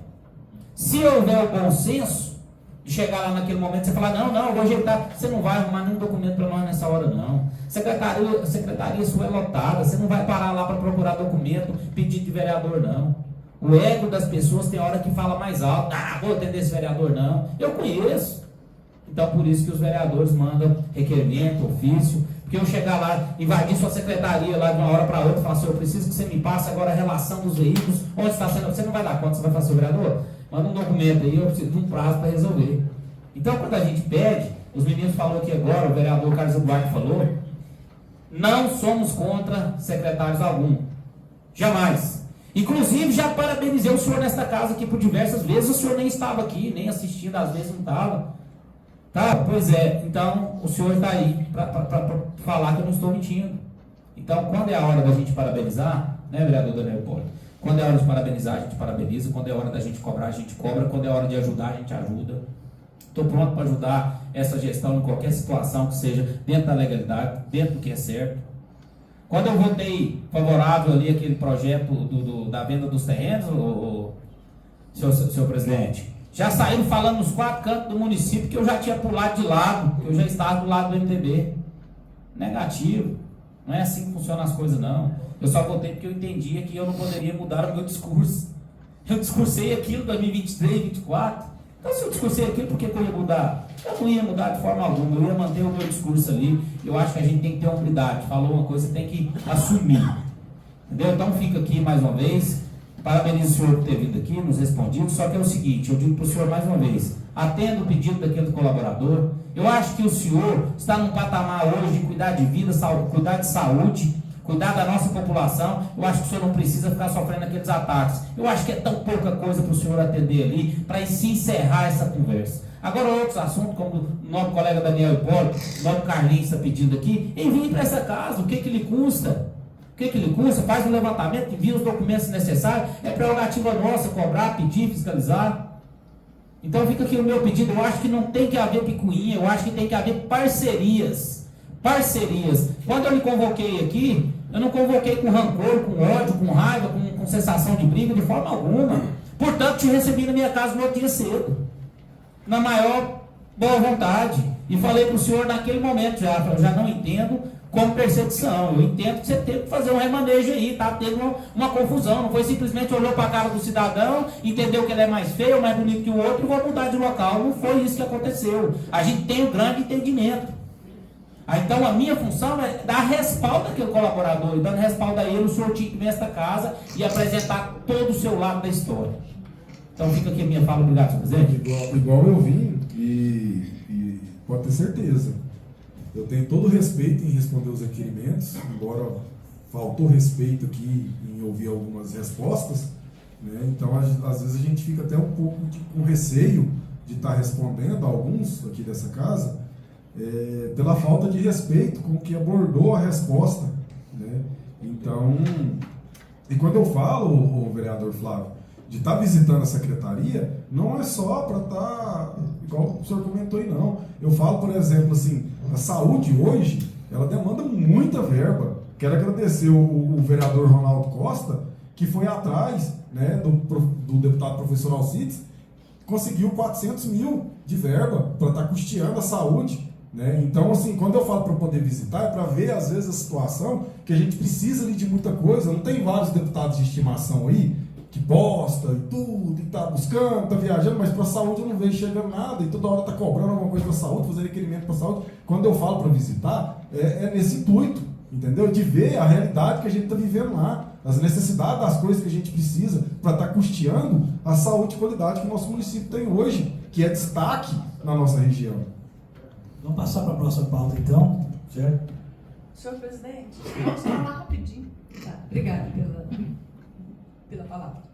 Se houver o bom senso de chegar lá naquele momento e você falar, não, eu vou ajeitar, você não vai arrumar nenhum documento para nós nessa hora, não. Secretaria sua é lotada, você não vai parar lá para procurar documento, pedido de vereador, não. O ego das pessoas tem hora que fala mais alto, vou atender esse vereador, não. Eu conheço. Então por isso que os vereadores mandam requerimento, ofício, porque eu chegar lá, invadir sua secretaria lá de uma hora para outra, falar assim, eu preciso que você me passe agora a relação dos veículos, onde está sendo, você não vai dar conta, você vai falar assim, vereador, manda um documento aí, eu preciso de um prazo para resolver. Então quando a gente pede, os meninos falaram aqui agora, o vereador Carlos Eduardo falou, não somos contra secretários algum, jamais. Inclusive já parabenizei o senhor nesta casa aqui por diversas vezes, o senhor nem estava aqui, nem assistindo, às vezes não estava. Tá? Pois é, então o senhor está aí para falar que eu não estou mentindo. Então, quando é a hora da gente parabenizar, né, vereador Daniel Poli? Quando é a hora de parabenizar, a gente parabeniza. Quando é a hora da gente cobrar, a gente cobra. Quando é a hora de ajudar, a gente ajuda. Estou pronto para ajudar essa gestão em qualquer situação que seja dentro da legalidade, dentro do que é certo. Quando eu votei favorável ali aquele projeto da venda dos terrenos, senhor presidente, já saíram falando nos 4 cantos do município que eu já tinha pulado de lado, que eu já estava do lado do MDB. Negativo. Não é assim que funcionam as coisas, não. Eu só votei porque eu entendia que eu não poderia mudar o meu discurso. Eu discursei aquilo em 2023, 2024. Então, se eu discursei aquilo, por que eu ia mudar? Eu não ia mudar de forma alguma, eu ia manter o meu discurso ali. Eu acho que a gente tem que ter humildade. Falou uma coisa, você tem que assumir. Entendeu? Então, fica aqui mais uma vez. Parabenizo o senhor por ter vindo aqui, nos respondido, só que é o seguinte, eu digo para o senhor mais uma vez, atenda o pedido daquele colaborador, eu acho que o senhor está num patamar hoje de cuidar de vida, cuidar de saúde, cuidar da nossa população, eu acho que o senhor não precisa ficar sofrendo aqueles ataques, eu acho que é tão pouca coisa para o senhor atender ali, para se encerrar essa conversa. Agora outros assuntos, como o nosso colega Daniel Hipólito, o nosso Carlinhos está pedindo aqui, envie para essa casa, o que lhe custa? O que lhe custa? Faz um levantamento, envia os documentos necessários, é prerrogativa nossa cobrar, pedir, fiscalizar. Então fica aqui o meu pedido, eu acho que não tem que haver picuinha, eu acho que tem que haver parcerias. Parcerias. Quando eu lhe convoquei aqui, eu não convoquei com rancor, com ódio, com raiva, com sensação de briga, de forma alguma. Portanto, te recebi na minha casa no outro dia cedo, na maior boa vontade. E falei para o senhor naquele momento eu já não entendo como percepção, eu entendo que você teve que fazer um remanejo aí, tá? Teve uma confusão, não foi simplesmente olhou para a cara do cidadão, entendeu que ele é mais feio, mais bonito que o outro e vou mudar de local. Não foi isso que aconteceu. A gente tem um grande entendimento. Então a minha função é dar respaldo àquele colaborador, e dando respaldo a ele, o senhor tinha que vir nesta casa e apresentar todo o seu lado da história. Então fica aqui a minha fala, obrigado, senhor presidente. Igual eu vim, e pode ter certeza. Eu tenho todo o respeito em responder os requerimentos, embora faltou respeito aqui em ouvir algumas respostas, né? Então às vezes a gente fica até um pouco com receio de estar respondendo a alguns aqui dessa casa, pela falta de respeito com que abordou a resposta, né? Então, e quando eu falo, o vereador Flávio, de estar visitando a secretaria, não é só para estar, igual o senhor comentou aí, não. Eu falo, por exemplo, assim, a saúde hoje, ela demanda muita verba. Quero agradecer o vereador Ronaldo Costa, que foi atrás, né, do deputado professor Alcides, conseguiu 400 mil de verba para estar custeando a saúde, né? Então, assim, quando eu falo para poder visitar, é para ver, às vezes, a situação que a gente precisa ali de muita coisa. Não tem vários deputados de estimação aí, que posta e tudo, e tá buscando, tá viajando, mas para a saúde eu não vejo chegando nada, e toda hora tá cobrando alguma coisa para a saúde, fazendo requerimento para a saúde. Quando eu falo para visitar, é nesse intuito, entendeu? De ver a realidade que a gente está vivendo lá, as necessidades das coisas que a gente precisa para estar custeando a saúde e qualidade que o nosso município tem hoje, que é destaque na nossa região. Vamos passar para a próxima pauta então, certo? Senhor presidente, posso falar rapidinho? Tá, obrigada pela palavra.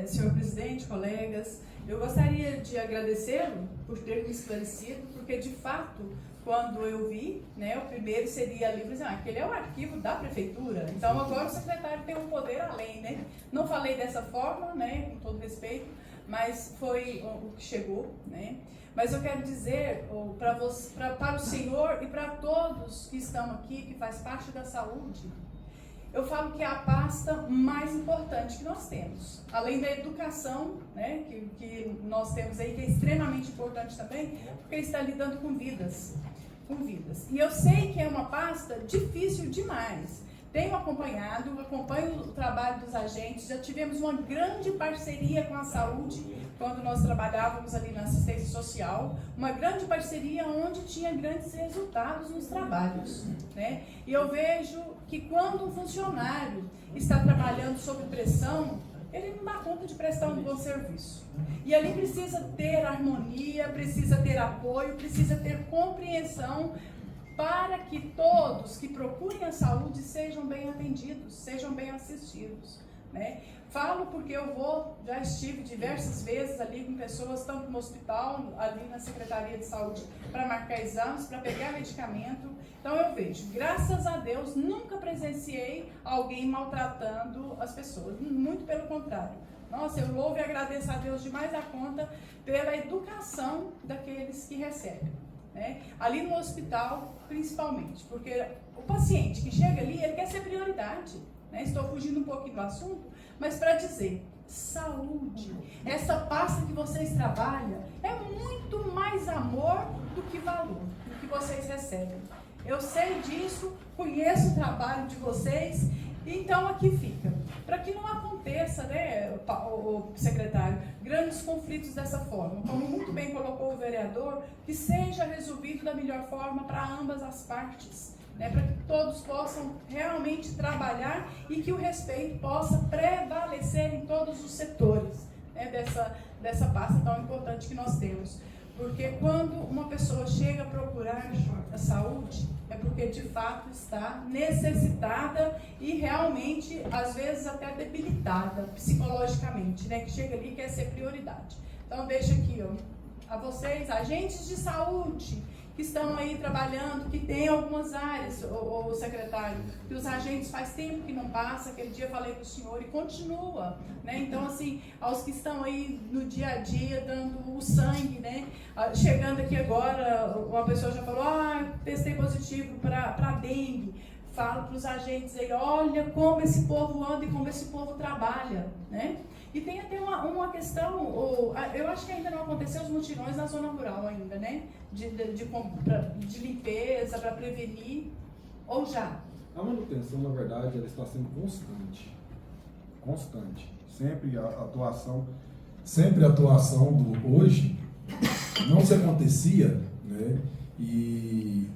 Senhor presidente, colegas, eu gostaria de agradecê-lo por ter me esclarecido, porque de fato, quando eu vi, né, o primeiro seria ali, aquele é o arquivo da prefeitura, então agora o secretário tem um poder além, né? Não falei dessa forma, né, com todo respeito, mas foi o que chegou, né? Mas eu quero dizer para o senhor e para todos que estão aqui, que faz parte da saúde, eu falo que é a pasta mais importante que nós temos. Além da educação, né, que nós temos aí, que é extremamente importante também, porque está lidando com vidas. E eu sei que é uma pasta difícil demais. Acompanho o trabalho dos agentes, já tivemos uma grande parceria com a saúde, quando nós trabalhávamos ali na assistência social, uma grande parceria onde tinha grandes resultados nos trabalhos, né? E eu vejo que quando um funcionário está trabalhando sob pressão, ele não dá conta de prestar um bom serviço. E ali precisa ter harmonia, precisa ter apoio, precisa ter compreensão, para que todos que procurem a saúde sejam bem atendidos, sejam bem assistidos, né? Falo porque já estive diversas vezes ali com pessoas, tanto no hospital, ali na Secretaria de Saúde, para marcar exames, para pegar medicamento. Então eu vejo, graças a Deus, nunca presenciei alguém maltratando as pessoas, muito pelo contrário. Nossa, eu louvo e agradeço a Deus demais a conta pela educação daqueles que recebem. Né? Ali no hospital, principalmente, porque o paciente que chega ali, ele quer ser prioridade, né? Estou fugindo um pouquinho do assunto, mas para dizer, saúde, essa pasta que vocês trabalham, é muito mais amor do que valor, do que vocês recebem. Eu sei disso, conheço o trabalho de vocês, então aqui fica. Para que não aconteça, né, o secretário, grandes conflitos dessa forma, como muito bem colocou o vereador, que seja resolvido da melhor forma para ambas as partes, né, para que todos possam realmente trabalhar e que o respeito possa prevalecer em todos os setores, né, dessa pasta tão importante que nós temos. Porque quando uma pessoa chega a procurar a saúde, é porque de fato está necessitada e realmente, às vezes, até debilitada psicologicamente, né? Que chega ali e quer ser prioridade. Então, deixo aqui, a vocês, agentes de saúde, que estão aí trabalhando, que tem algumas áreas, o secretário, que os agentes faz tempo que não passa, aquele dia eu falei para o senhor e continua, né? Então, assim, aos que estão aí no dia a dia, dando o sangue, né? Chegando aqui agora, uma pessoa já falou, testei positivo para dengue. Falo para os agentes aí, olha como esse povo anda e como esse povo trabalha, né? E tem até uma questão, eu acho que ainda não aconteceu os mutirões na zona rural ainda, né? De limpeza, para prevenir, ou já? A manutenção, na verdade, ela está sendo constante. Sempre a atuação do hoje não se acontecia, né? E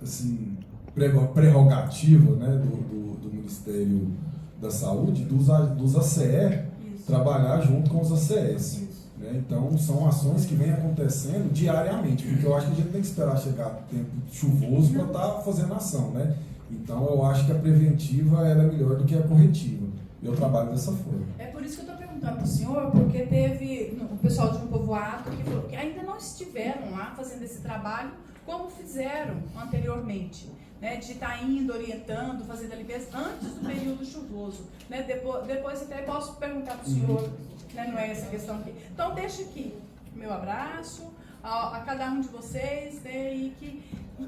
assim, prerrogativa, né, do Ministério da Saúde, dos ACE, isso, trabalhar junto com os ACS. Né? Então, são ações que vêm acontecendo diariamente, porque eu acho que a gente tem que esperar chegar tempo chuvoso para estar fazendo ação. Né? Então, eu acho que a preventiva ela é melhor do que a corretiva. Eu trabalho dessa forma. É por isso que eu estou perguntando para o senhor, porque teve o pessoal de um povoado que falou que ainda não estiveram lá fazendo esse trabalho como fizeram anteriormente, né, de estar indo, orientando, fazendo a limpeza antes do período chuvoso. Né, depois até posso perguntar para o senhor, né, não é essa questão aqui. Então, deixa aqui meu abraço a cada um de vocês, né, e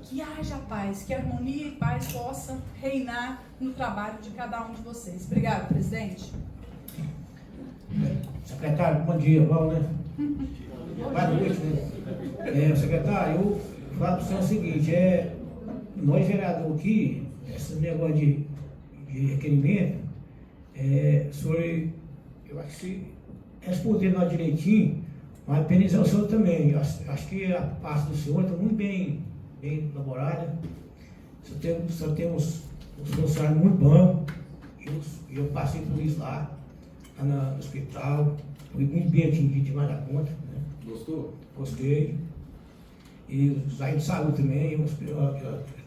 que haja paz, que harmonia e paz possa reinar no trabalho de cada um de vocês. Obrigada, presidente. Secretário, bom dia, Val, né? Boa noite, né? Secretário, eu falo para o senhor o seguinte, nós vereadores aqui, esse negócio de requerimento, o senhor, eu acho que se responder nós direitinho, vai penalizar o senhor também. Acho que a parte do senhor está muito bem elaborada. O senhor tem uns funcionários muito bons, eu passei por isso lá no hospital, fui muito bem atendido demais da conta. Né? Gostou? Gostei. E os agentes de saúde também,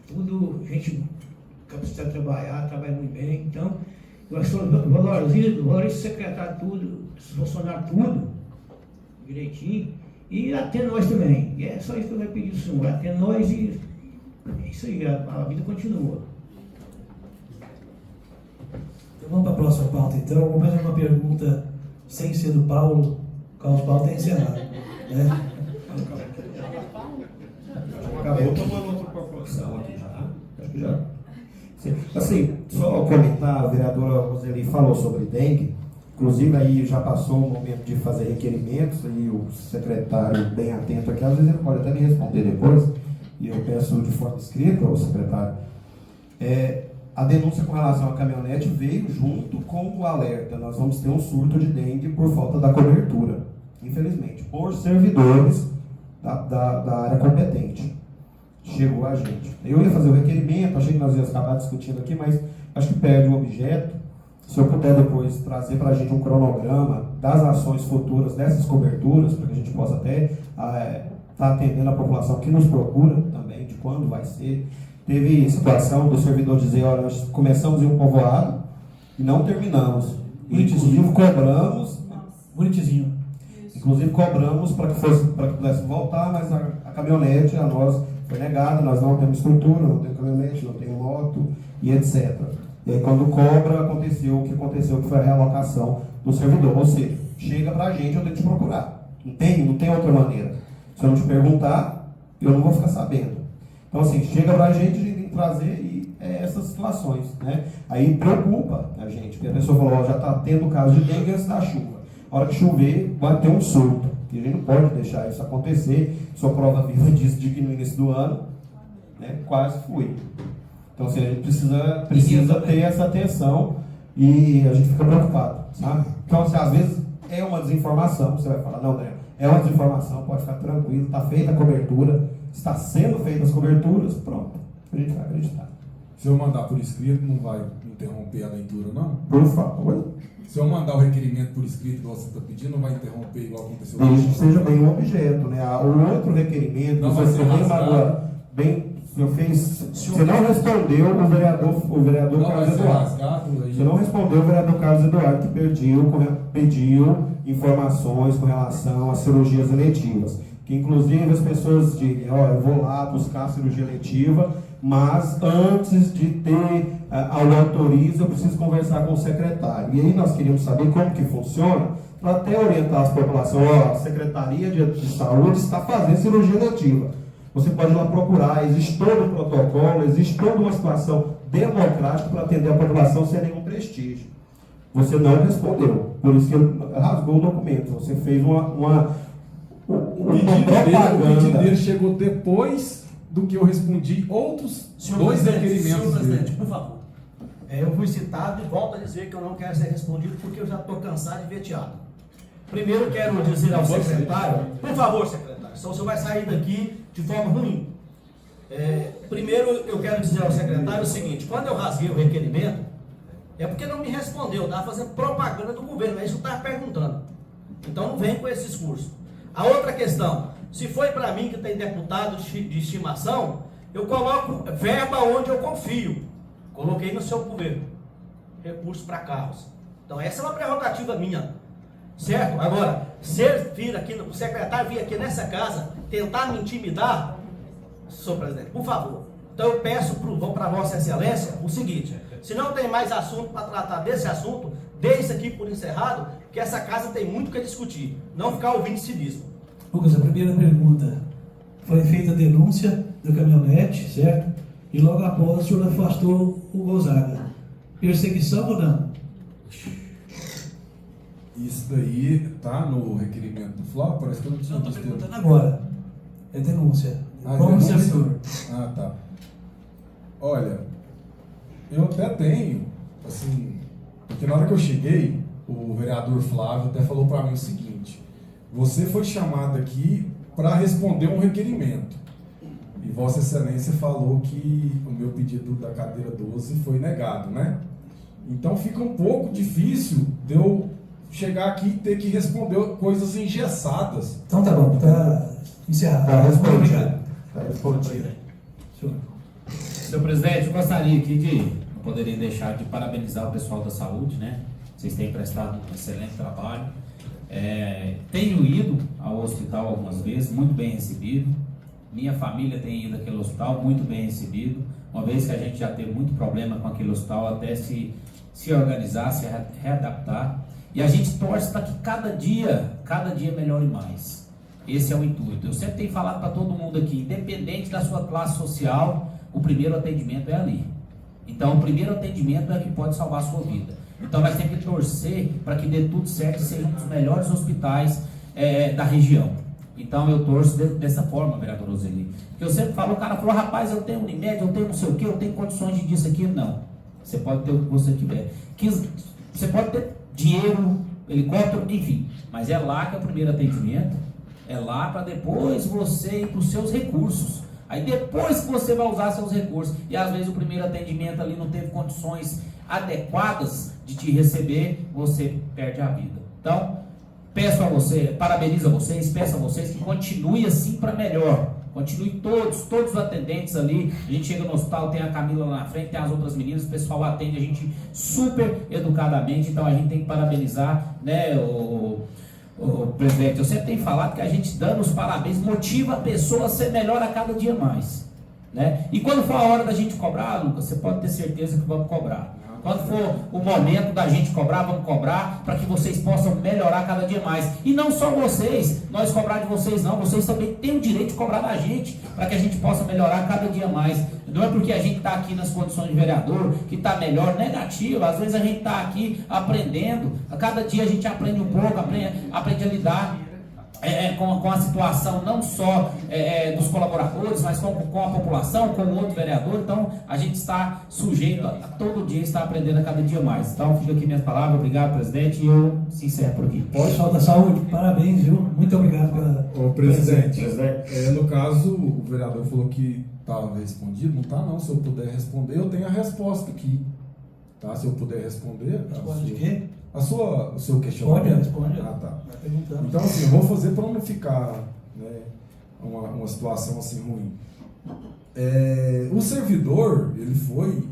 tudo, gente que precisa trabalha muito bem. Então, eu acho que valoriza o secretário tudo, os funcionários tudo, direitinho, e até nós também. E é só isso que eu vou pedir ao senhor, até nós e é isso aí, a vida continua. Então, vamos para a próxima pauta, então. Mais uma pergunta sem ser do Paulo, o Carlos Paulo tem encerrado. Né? Acabou tomando outra proporção aqui já. Acho que já. Assim, só comentar, a vereadora Roseli falou sobre dengue, inclusive aí já passou o momento de fazer requerimentos, e o secretário bem atento aqui, às vezes ele pode até me responder depois, e eu peço de forma escrita ao secretário. A denúncia com relação à caminhonete veio junto com o alerta: nós vamos ter um surto de dengue por falta da cobertura, infelizmente, por servidores da área competente. Chegou a gente. Eu ia fazer o requerimento, achei que nós íamos acabar discutindo aqui, mas acho que perde o objeto. Se eu puder depois trazer para a gente um cronograma das ações futuras dessas coberturas, para que a gente possa até estar atendendo a população que nos procura também, de quando vai ser. Teve situação do servidor dizer: olha, nós começamos em um povoado e não terminamos. E inclusive cobramos. Bonitinho. Inclusive cobramos para que pudesse voltar, mas a caminhonete a nós foi negada, nós não temos estrutura, não temos caminhonete, não temos moto e etc. E aí quando cobra, aconteceu o que aconteceu, que foi a realocação do servidor. Ou seja, chega para a gente, eu tenho que te procurar. Não tem outra maneira. Se eu não te perguntar, eu não vou ficar sabendo. Então assim, chega para a gente tem que trazer essas situações, né? Aí preocupa a gente, porque a pessoa falou: já está tendo caso de dengue antes da chuva. A hora que chover, vai ter um surto. E a gente não pode deixar isso acontecer. Sua prova viva disso de que no início do ano, né, quase foi. Então, assim, a gente precisa ter essa atenção e a gente fica preocupado, sabe? Então, assim, às vezes é uma desinformação. Você vai falar: não, André, é uma desinformação, pode ficar tranquilo, está feita a cobertura, está sendo feitas as coberturas, pronto. A gente vai acreditar. Se eu mandar por escrito, não vai interromper a leitura, não? Por favor. Se eu mandar o requerimento por escrito, igual você está pedindo, não vai interromper igual aconteceu Desde que seja bem um objeto, né? O outro requerimento, não vai ser rasgado. Você não respondeu o vereador não Carlos Eduardo. Você não respondeu o vereador Carlos Eduardo, que pediu informações com relação às cirurgias eletivas. Que inclusive as pessoas dizem: ó, eu vou lá buscar a cirurgia eletiva, mas antes de ter a autoriza, eu preciso conversar com o secretário. E aí nós queríamos saber como que funciona, para até orientar as populações. Ó, a Secretaria de Saúde está fazendo cirurgia eletiva. Você pode ir lá procurar, existe todo um protocolo, existe toda uma situação democrática para atender a população sem nenhum prestígio. Você não respondeu, por isso que ele rasgou o documento. Você fez uma propaganda. O pedido dele chegou depois do que eu respondi outros dois requerimentos. Senhor presidente, por favor. Eu fui citado e volto a dizer que eu não quero ser respondido porque eu já estou cansado e veteado. Primeiro quero dizer ao secretário, por favor, secretário, senão você vai sair daqui de forma ruim. Primeiro eu quero dizer ao secretário o seguinte: quando eu rasguei o requerimento, é porque não me respondeu, estava fazendo propaganda do governo, é isso que eu estava perguntando. Então não vem com esse discurso. A outra questão: se foi para mim que tem deputado de estimação, eu coloco verba onde eu confio. Coloquei no seu governo recursos para carros. Então essa é uma prerrogativa minha, certo? Agora, se vir aqui, o secretário vir aqui nessa casa tentar me intimidar, senhor presidente, por favor. Então eu peço para Vossa Excelência o seguinte: se não tem mais assunto para tratar desse assunto, dê isso aqui por encerrado, que essa casa tem muito o que discutir, não ficar ouvindo cinismo. Lucas, a primeira pergunta: foi feita a denúncia do caminhonete, certo? E logo após o senhor afastou o Gonzaga. Perseguição ou não? Isso daí tá no requerimento do Flávio? Parece que eu não tinha visto. Estou perguntando agora. É denúncia. Como servidor. Ah, tá. Olha, eu até tenho, assim, porque na hora que eu cheguei, o vereador Flávio até falou para mim o seguinte: você foi chamado aqui para responder um requerimento. E Vossa Excelência falou que o meu pedido da cadeira 12 foi negado, né? Então fica um pouco difícil de eu chegar aqui e ter que responder coisas engessadas. Então tá bom, tá encerrado. Tá respondido. Obrigado. Tá respondido. Senhor presidente, eu gostaria aqui de, não poderia deixar de parabenizar o pessoal da saúde, né? Vocês têm prestado um excelente trabalho. Tenho ido ao hospital algumas vezes, muito bem recebido. Minha família tem ido àquele hospital, muito bem recebido. Uma vez que a gente já teve muito problema com aquele hospital, até se organizar, se readaptar. E a gente torce para que cada dia melhore mais. Esse é o intuito. Eu sempre tenho falado para todo mundo aqui, independente da sua classe social, o primeiro atendimento é ali. Então, o primeiro atendimento é o que pode salvar a sua vida. Então, nós temos que torcer para que dê tudo certo e seja um dos melhores hospitais da região. Então, eu torço dessa forma, vereador Roseli. Porque eu sempre falo, o cara falou, rapaz, eu tenho Unimed, eu tenho não sei o quê, eu tenho condições de disso aqui. Não. Você pode ter o que você tiver. Você pode ter dinheiro, helicóptero, enfim. Mas é lá que é o primeiro atendimento. É lá para depois você ir para os seus recursos. Aí depois que você vai usar seus recursos, e às vezes o primeiro atendimento ali não teve condições adequadas de te receber, você perde a vida. Então, peço a você, parabenizo a vocês, peço a vocês que continue assim para melhor. Continue todos os atendentes ali. A gente chega no hospital, tem a Camila lá na frente, tem as outras meninas, o pessoal atende a gente super educadamente, então a gente tem que parabenizar, né, o presidente. Eu sempre tenho falado que a gente dando os parabéns motiva a pessoa a ser melhor a cada dia mais, né? E quando for a hora da gente cobrar, Lucas, você pode ter certeza que vamos cobrar. Quando for o momento da gente cobrar, vamos cobrar para que vocês possam melhorar cada dia mais. E não só vocês, nós cobrar de vocês não, vocês também têm o direito de cobrar da gente, para que a gente possa melhorar cada dia mais. Não é porque a gente está aqui nas condições de vereador que está melhor, negativo. Às vezes a gente está aqui aprendendo, a cada dia a gente aprende um pouco, aprende a lidar com a situação não só dos colaboradores, mas com a população, com o outro vereador. Então a gente está sujeito a todo dia estar aprendendo a cada dia mais. Então fica aqui minhas palavras, obrigado, presidente, e eu se encerro por aqui. Pessoal da saúde, parabéns, viu? Muito obrigado pela... Ô, presidente, no caso, o vereador falou que estava respondido. Não está não, se eu puder responder, eu tenho a resposta aqui. Tá? Se eu puder responder... Resposta de quê? O seu questionamento. Responde. Ah, tá. Então, assim, eu vou fazer para não ficar, né, uma situação assim ruim. O servidor, ele foi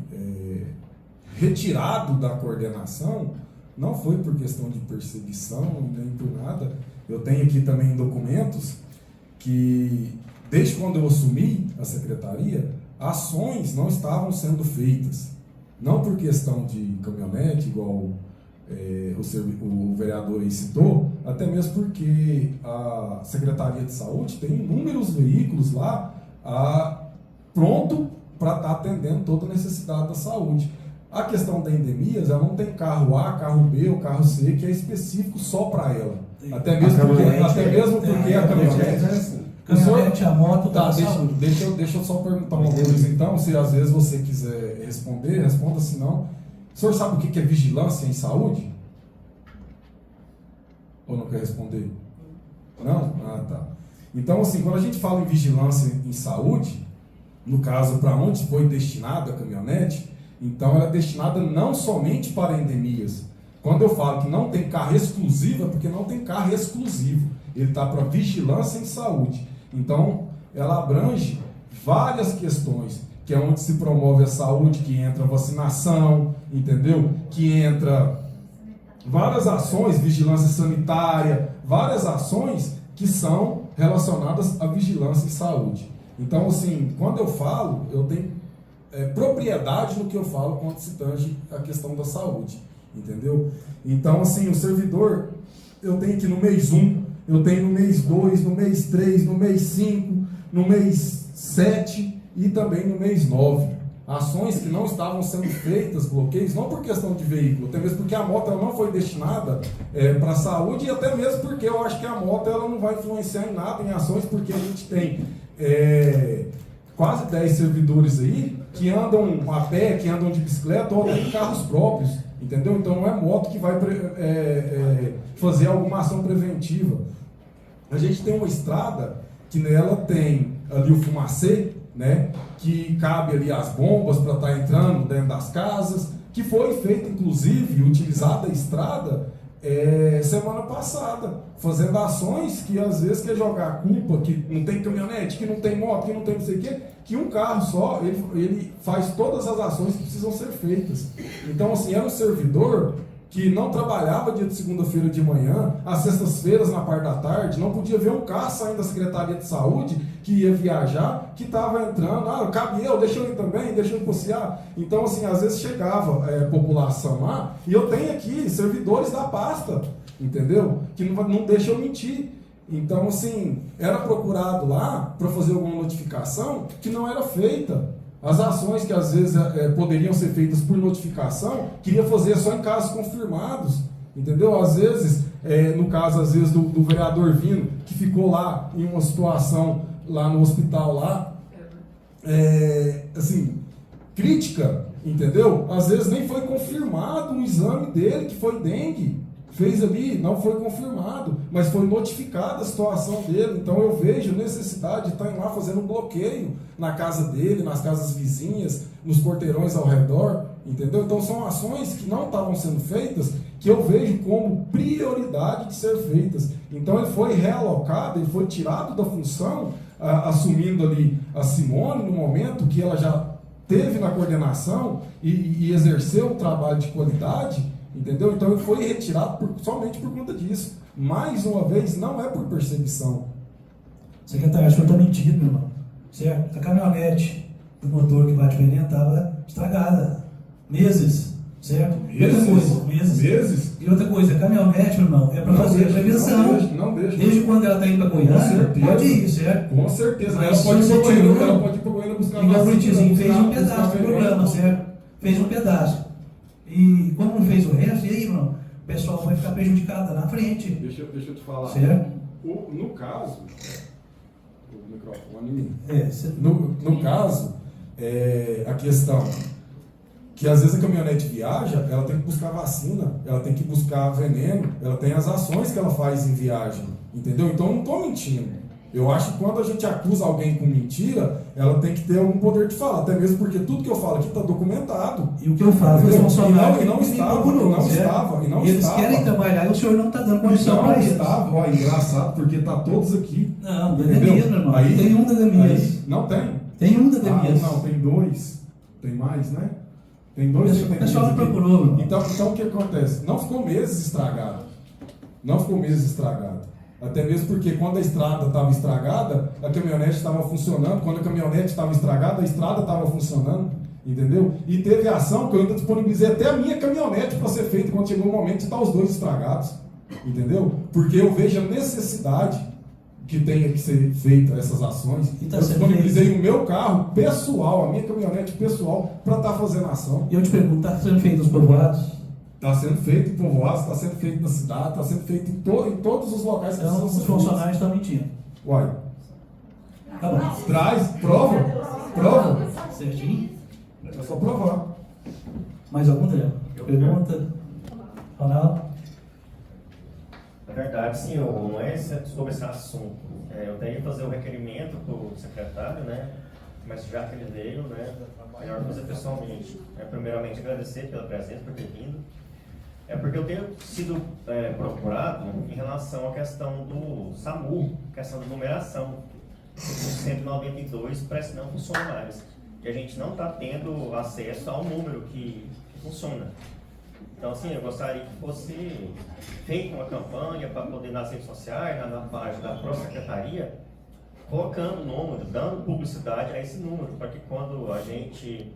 retirado da coordenação, não foi por questão de perseguição, nem por nada. Eu tenho aqui também documentos que, desde quando eu assumi a secretaria, ações não estavam sendo feitas. Não por questão de caminhonete, igual o vereador aí citou, até mesmo porque a Secretaria de Saúde tem inúmeros veículos lá pronto para estar atendendo toda a necessidade da saúde. A questão da endemias, ela não tem carro A, carro B ou carro C que é específico só para ela. Até mesmo porque a caminhonete... A moto tá, deixa eu só perguntar uma coisa então, se às vezes você quiser responder, responda, se não. O senhor sabe o que é vigilância em saúde? Ou não quer responder? Não? Ah, tá. Então, assim, quando a gente fala em vigilância em saúde, no caso, para onde foi destinada a caminhonete, então ela é destinada não somente para endemias. Quando eu falo que não tem carro exclusivo, é porque não tem carro exclusivo. Ele está para vigilância em saúde. Então, ela abrange várias questões, que é onde se promove a saúde, que entra a vacinação, entendeu? Que entra várias ações, vigilância sanitária, várias ações que são relacionadas à vigilância em saúde. Então, assim, quando eu falo, eu tenho propriedade no que eu falo quando se tange a questão da saúde, entendeu? Então, assim, o servidor, eu tenho que no mês 1, eu tenho no mês 2, no mês 3, no mês 5, no mês 7 e também no mês 9. Ações que não estavam sendo feitas, bloqueios, não por questão de veículo, até mesmo porque a moto ela não foi destinada para a saúde, e até mesmo porque eu acho que a moto ela não vai influenciar em nada em ações, porque a gente tem quase 10 servidores aí que andam a pé, que andam de bicicleta ou até em carros próprios, entendeu? Então não é moto que vai fazer alguma ação preventiva. A gente tem uma estrada que nela tem ali o fumacê, né, que cabe ali as bombas para estar entrando dentro das casas, que foi feita inclusive, utilizada a estrada semana passada, fazendo ações que às vezes quer jogar a culpa, que não tem caminhonete, que não tem moto, que não tem não sei o quê, que um carro só, ele faz todas as ações que precisam ser feitas. Então, assim, era um servidor que não trabalhava dia de segunda-feira de manhã, às sextas-feiras na parte da tarde, não podia ver um carro saindo da Secretaria de Saúde que ia viajar, que estava entrando, cabe eu, deixa eu ir também, deixa eu ir passear. Então, assim, às vezes chegava população lá, e eu tenho aqui servidores da pasta, entendeu? Que não deixam eu mentir. Então, assim, era procurado lá para fazer alguma notificação que não era feita. As ações que às vezes poderiam ser feitas por notificação, queria fazer só em casos confirmados, entendeu? Às vezes, no caso às vezes do vereador Vino, que ficou lá em uma situação lá no hospital lá, assim, crítica, entendeu? Às vezes nem foi confirmado um exame dele que foi dengue. Fez ali, não foi confirmado, mas foi notificada a situação dele. Então eu vejo necessidade de estar lá fazendo um bloqueio na casa dele, nas casas vizinhas, nos porteirões ao redor, entendeu? Então são ações que não estavam sendo feitas, que eu vejo como prioridade de ser feitas. Então ele foi realocado, ele foi tirado da função, assumindo ali a Simone, no momento que ela já teve na coordenação e exerceu um trabalho de qualidade. Entendeu? Então ele foi retirado somente por conta disso. Mais uma vez, não é por perseguição. Secretário, acho que eu estou mentindo, meu irmão. Certo? A caminhonete do motor que bate veneno estava estragada. Meses. Certo? Meses. E outra coisa, a caminhonete, meu irmão, é para fazer a prevenção. Não deixa. Desde quando ela está indo para Goiânia, pode ir, certo? Com certeza. Mas ela pode ir para Goiânia buscar igual o Britizinho fez um pedaço do programa, certo? Fez um pedaço. E como não fez o resto, e aí, irmão, o pessoal vai ficar prejudicado na frente. Deixa eu te falar. Certo? No caso, o microfone. Você... No caso, a questão que às vezes a caminhonete viaja, ela tem que buscar vacina, ela tem que buscar veneno, ela tem as ações que ela faz em viagem, entendeu? Então eu não estou mentindo. Eu acho que quando a gente acusa alguém com mentira, ela tem que ter algum poder de fala, até mesmo porque tudo que eu falo aqui está documentado. E o que eu falo, os funcionários não estava. Eles querem trabalhar e o senhor não está dando condição para eles. Ó, engraçado, porque está todos aqui. Não, da Demias, meu irmão. Aí, tem um da Demias. Não tem? Tem um da Demias. Não, tem dois. Tem mais, né? Tem dois que tem. O pessoal não procurou. Então o que acontece? Não ficou meses estragado. Até mesmo porque quando a estrada estava estragada, a caminhonete estava funcionando. Quando a caminhonete estava estragada, a estrada estava funcionando. Entendeu? E teve ação que eu ainda disponibilizei até a minha caminhonete para ser feita quando chegou o momento de estar os dois estragados. Entendeu? Porque eu vejo a necessidade que tenha que ser feita essas ações. Eu disponibilizei o meu carro pessoal, a minha caminhonete pessoal, para estar fazendo ação. E eu te pergunto, está sendo feito nos povoados? Está sendo feito em povoados, está sendo feito na cidade, está sendo feito em todos os locais que então, os funcionários estão mentindo. Uai. Tá bom. Traz, prova. Certinho? É só provar. Mais algum, André? Pergunta? Ronaldo? Na verdade, senhor, não é sobre esse assunto. Eu tenho que fazer o requerimento para o secretário, né? Mas já que ele veio, né? Melhor fazer pessoalmente. Primeiramente, agradecer pela presença, por ter vindo. Porque eu tenho sido procurado em relação à questão do SAMU, questão da numeração. O 192 parece que não funciona mais. E a gente não está tendo acesso ao número que funciona. Então, assim, eu gostaria que fosse feita uma campanha para poder nas redes sociais, na página da própria secretaria, colocando o número, dando publicidade a esse número, para que quando a gente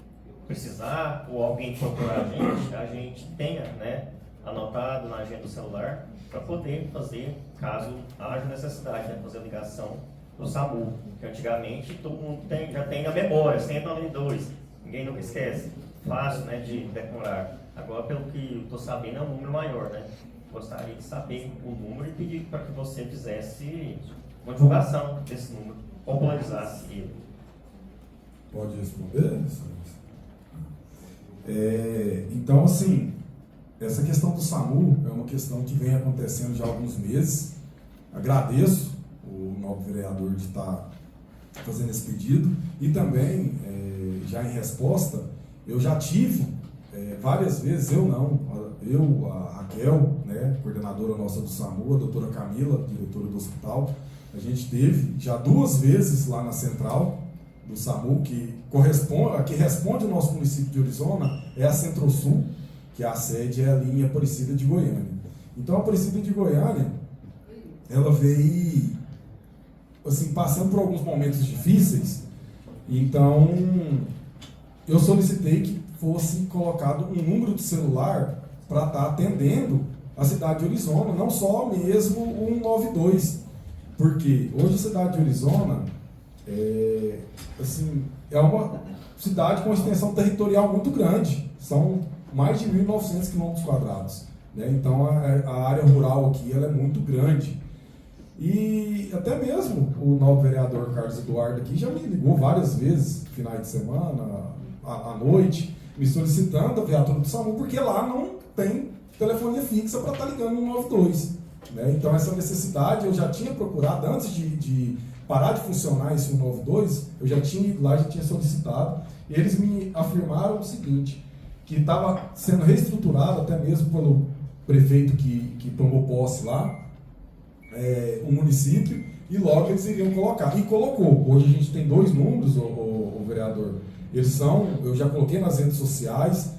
precisar ou alguém procurar a gente tenha, né, anotado na agenda do celular para poder fazer, caso haja necessidade, né, fazer a ligação do SAMU, que antigamente todo mundo já tem na memória, 192, ninguém nunca esquece, fácil, né, de decorar. Agora, pelo que eu estou sabendo, é um número maior, né? Gostaria de saber o número e pedir para que você fizesse uma divulgação desse número, popularizasse ele. Pode responder? Então, assim, essa questão do SAMU é uma questão que vem acontecendo já há alguns meses. Agradeço o novo vereador de estar fazendo esse pedido e também, já em resposta, eu já tive várias vezes, a Raquel, né, coordenadora nossa do SAMU, a doutora Camila, diretora do hospital, a gente teve já 2 vezes lá na central do SAMU, que responde ao nosso município de Orizona, é a Centro-Sul, que a sede é ali em Aparecida de Goiânia. Então, a Aparecida de Goiânia, ela veio, assim, passando por alguns momentos difíceis. Então, eu solicitei que fosse colocado um número de celular para estar atendendo a cidade de Orizona, não só mesmo o 192, porque hoje a cidade de Orizona é uma cidade com uma extensão territorial muito grande, são mais de 1.900 km², né? Então a área rural aqui ela é muito grande. E até mesmo o novo vereador Carlos Eduardo aqui já me ligou várias vezes, finais de semana, à noite, me solicitando a viatura do SAMU, porque lá não tem telefonia fixa para estar ligando no 92. Né? Então essa necessidade eu já tinha procurado, antes de parar de funcionar esse 192, eu já tinha ido lá, já tinha solicitado, e eles me afirmaram o seguinte, que estava sendo reestruturado até mesmo pelo prefeito que tomou posse lá, o município, e logo eles iriam colocar. E colocou. Hoje a gente tem 2 números, o vereador. Eles são, eu já coloquei nas redes sociais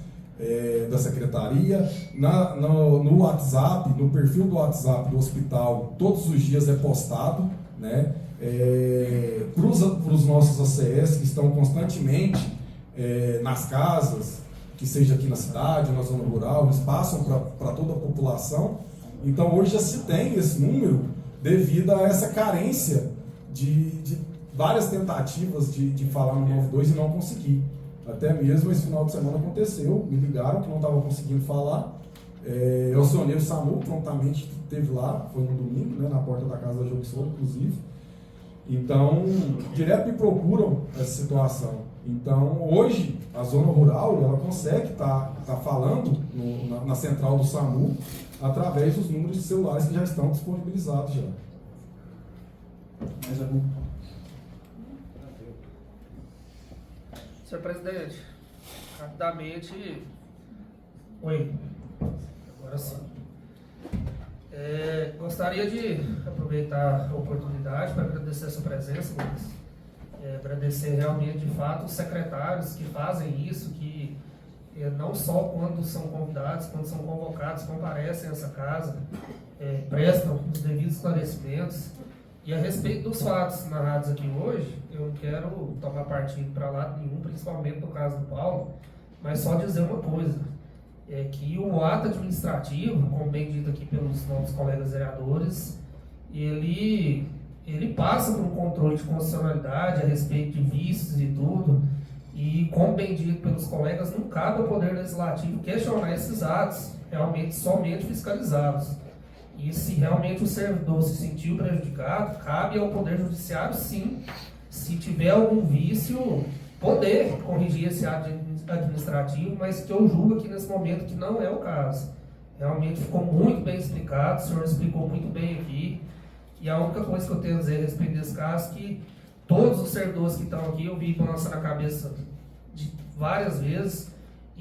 da secretaria, no WhatsApp, no perfil do WhatsApp do hospital, todos os dias é postado, né? Para os nossos ACS que estão constantemente nas casas, que seja aqui na cidade ou na zona rural, eles passam para toda a população. Então hoje já se tem esse número devido a essa carência de várias tentativas de falar no 92 e não conseguir. Até mesmo esse final de semana aconteceu, me ligaram que não estava conseguindo falar. Eu acionei o SAMU, prontamente esteve lá, foi no domingo, né, na porta da casa da Joguissou, inclusive. Então, direto me procuram essa situação. Então, hoje, a zona rural, ela consegue estar falando na central do SAMU através dos números de celulares que já estão disponibilizados já. Mais algum? Senhor presidente, rapidamente... Oi, agora sim. Gostaria de aproveitar a oportunidade para agradecer a sua presença, Lucas. Agradecer realmente, de fato, os secretários que fazem isso, que não só quando são convidados, quando são convocados, comparecem a essa casa, prestam os devidos esclarecimentos. E a respeito dos fatos narrados aqui hoje, eu não quero tomar partido para lado nenhum, principalmente no caso do Paulo, mas só dizer uma coisa, que o ato administrativo, como bem dito aqui pelos nossos colegas vereadores, ele passa por um controle de constitucionalidade a respeito de vícios e tudo, e como bem dito pelos colegas, não cabe ao Poder Legislativo questionar esses atos, realmente somente fiscalizá-los. E se realmente o servidor se sentiu prejudicado, cabe ao Poder Judiciário, sim, se tiver algum vício, poder corrigir esse ato administrativo, mas que eu julgo aqui nesse momento que não é o caso. Realmente ficou muito bem explicado, o senhor explicou muito bem aqui, e a única coisa que eu tenho a dizer a respeito desse caso é que todos os servidores que estão aqui, eu vi balançar na cabeça várias vezes,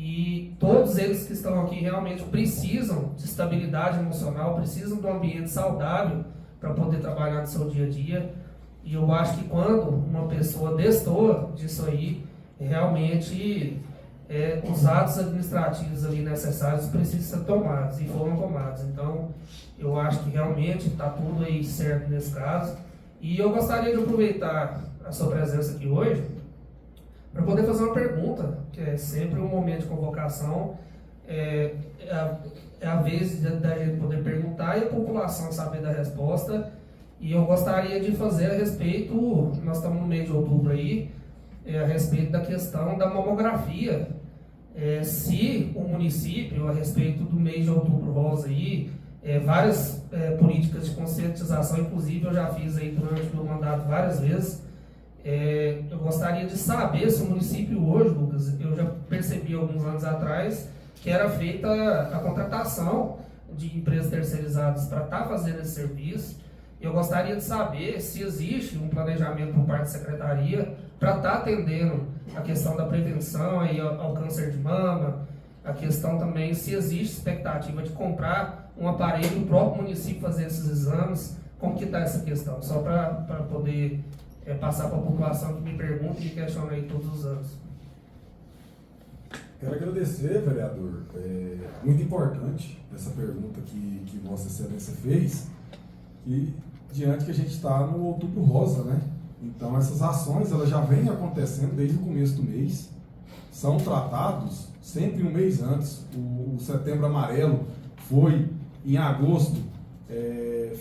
e todos eles que estão aqui realmente precisam de estabilidade emocional, precisam de um ambiente saudável para poder trabalhar no seu dia a dia. E eu acho que quando uma pessoa destoa disso aí, realmente os atos administrativos ali necessários precisam ser tomados e foram tomados. Então, eu acho que realmente está tudo aí certo nesse caso. E eu gostaria de aproveitar a sua presença aqui hoje para poder fazer uma pergunta, que é sempre um momento de convocação, é a vez da gente poder perguntar e a população saber da resposta. E eu gostaria de fazer a respeito, nós estamos no mês de outubro aí, a respeito da questão da mamografia. Se o município, a respeito do mês de outubro rosa aí, várias políticas de conscientização, inclusive eu já fiz aí durante o meu mandato várias vezes. Eu gostaria de saber se o município hoje, Lucas, eu já percebi alguns anos atrás que era feita a contratação de empresas terceirizadas para estar fazendo esse serviço. Eu gostaria de saber se existe um planejamento por parte da secretaria para estar atendendo a questão da prevenção aí ao câncer de mama, a questão também se existe expectativa de comprar um aparelho do próprio município fazer esses exames, como que está essa questão? Só para poder passar para a população que me pergunta e me questiona aí todos os anos. Quero agradecer, vereador. É muito importante essa pergunta que Vossa Excelência fez, e diante que a gente está no Outubro Rosa, né? Então essas ações elas já vêm acontecendo desde o começo do mês, são tratados sempre um mês antes. O Setembro Amarelo foi em agosto,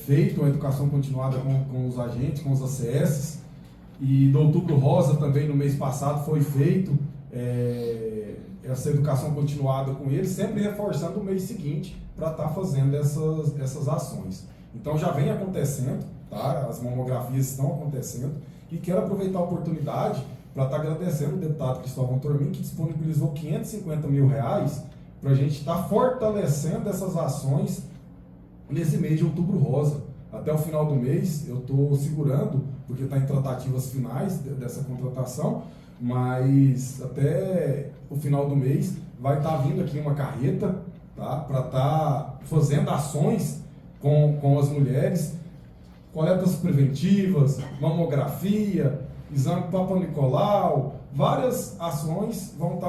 feito a educação continuada com os agentes, com os ACS, e do Outubro Rosa também no mês passado foi feito essa educação continuada com eles, sempre reforçando o mês seguinte para estar fazendo essas ações. Então já vem acontecendo, tá? As mamografias estão acontecendo, e quero aproveitar a oportunidade para estar agradecendo o deputado Cristóvão Tormin, que disponibilizou R$550 mil para a gente estar fortalecendo essas ações nesse mês de Outubro Rosa. Até o final do mês eu estou segurando, porque está em tratativas finais dessa contratação, mas até o final do mês vai estar vindo aqui uma carreta, tá? Para estar fazendo ações com as mulheres, coletas preventivas, mamografia, exame Papa Nicolau, várias ações vão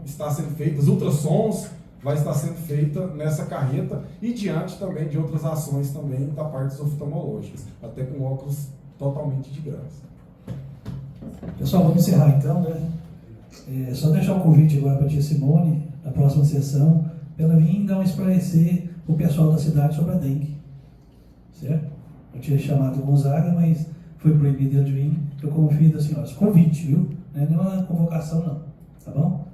estar sendo feitas, ultrassons vai estar sendo feita nessa carreta, e diante também de outras ações também da parte oftalmológicas, até com óculos totalmente de graça. Pessoal, vamos encerrar então, né? Só deixar um convite agora para a tia Simone, na próxima sessão, para ela vir então esclarecer o pessoal da cidade sobre a dengue. Certo? Eu tinha chamado o Gonzaga, mas foi proibido de vir. Eu confio das senhoras. Convite, viu? Não é nenhuma convocação, não. Tá bom?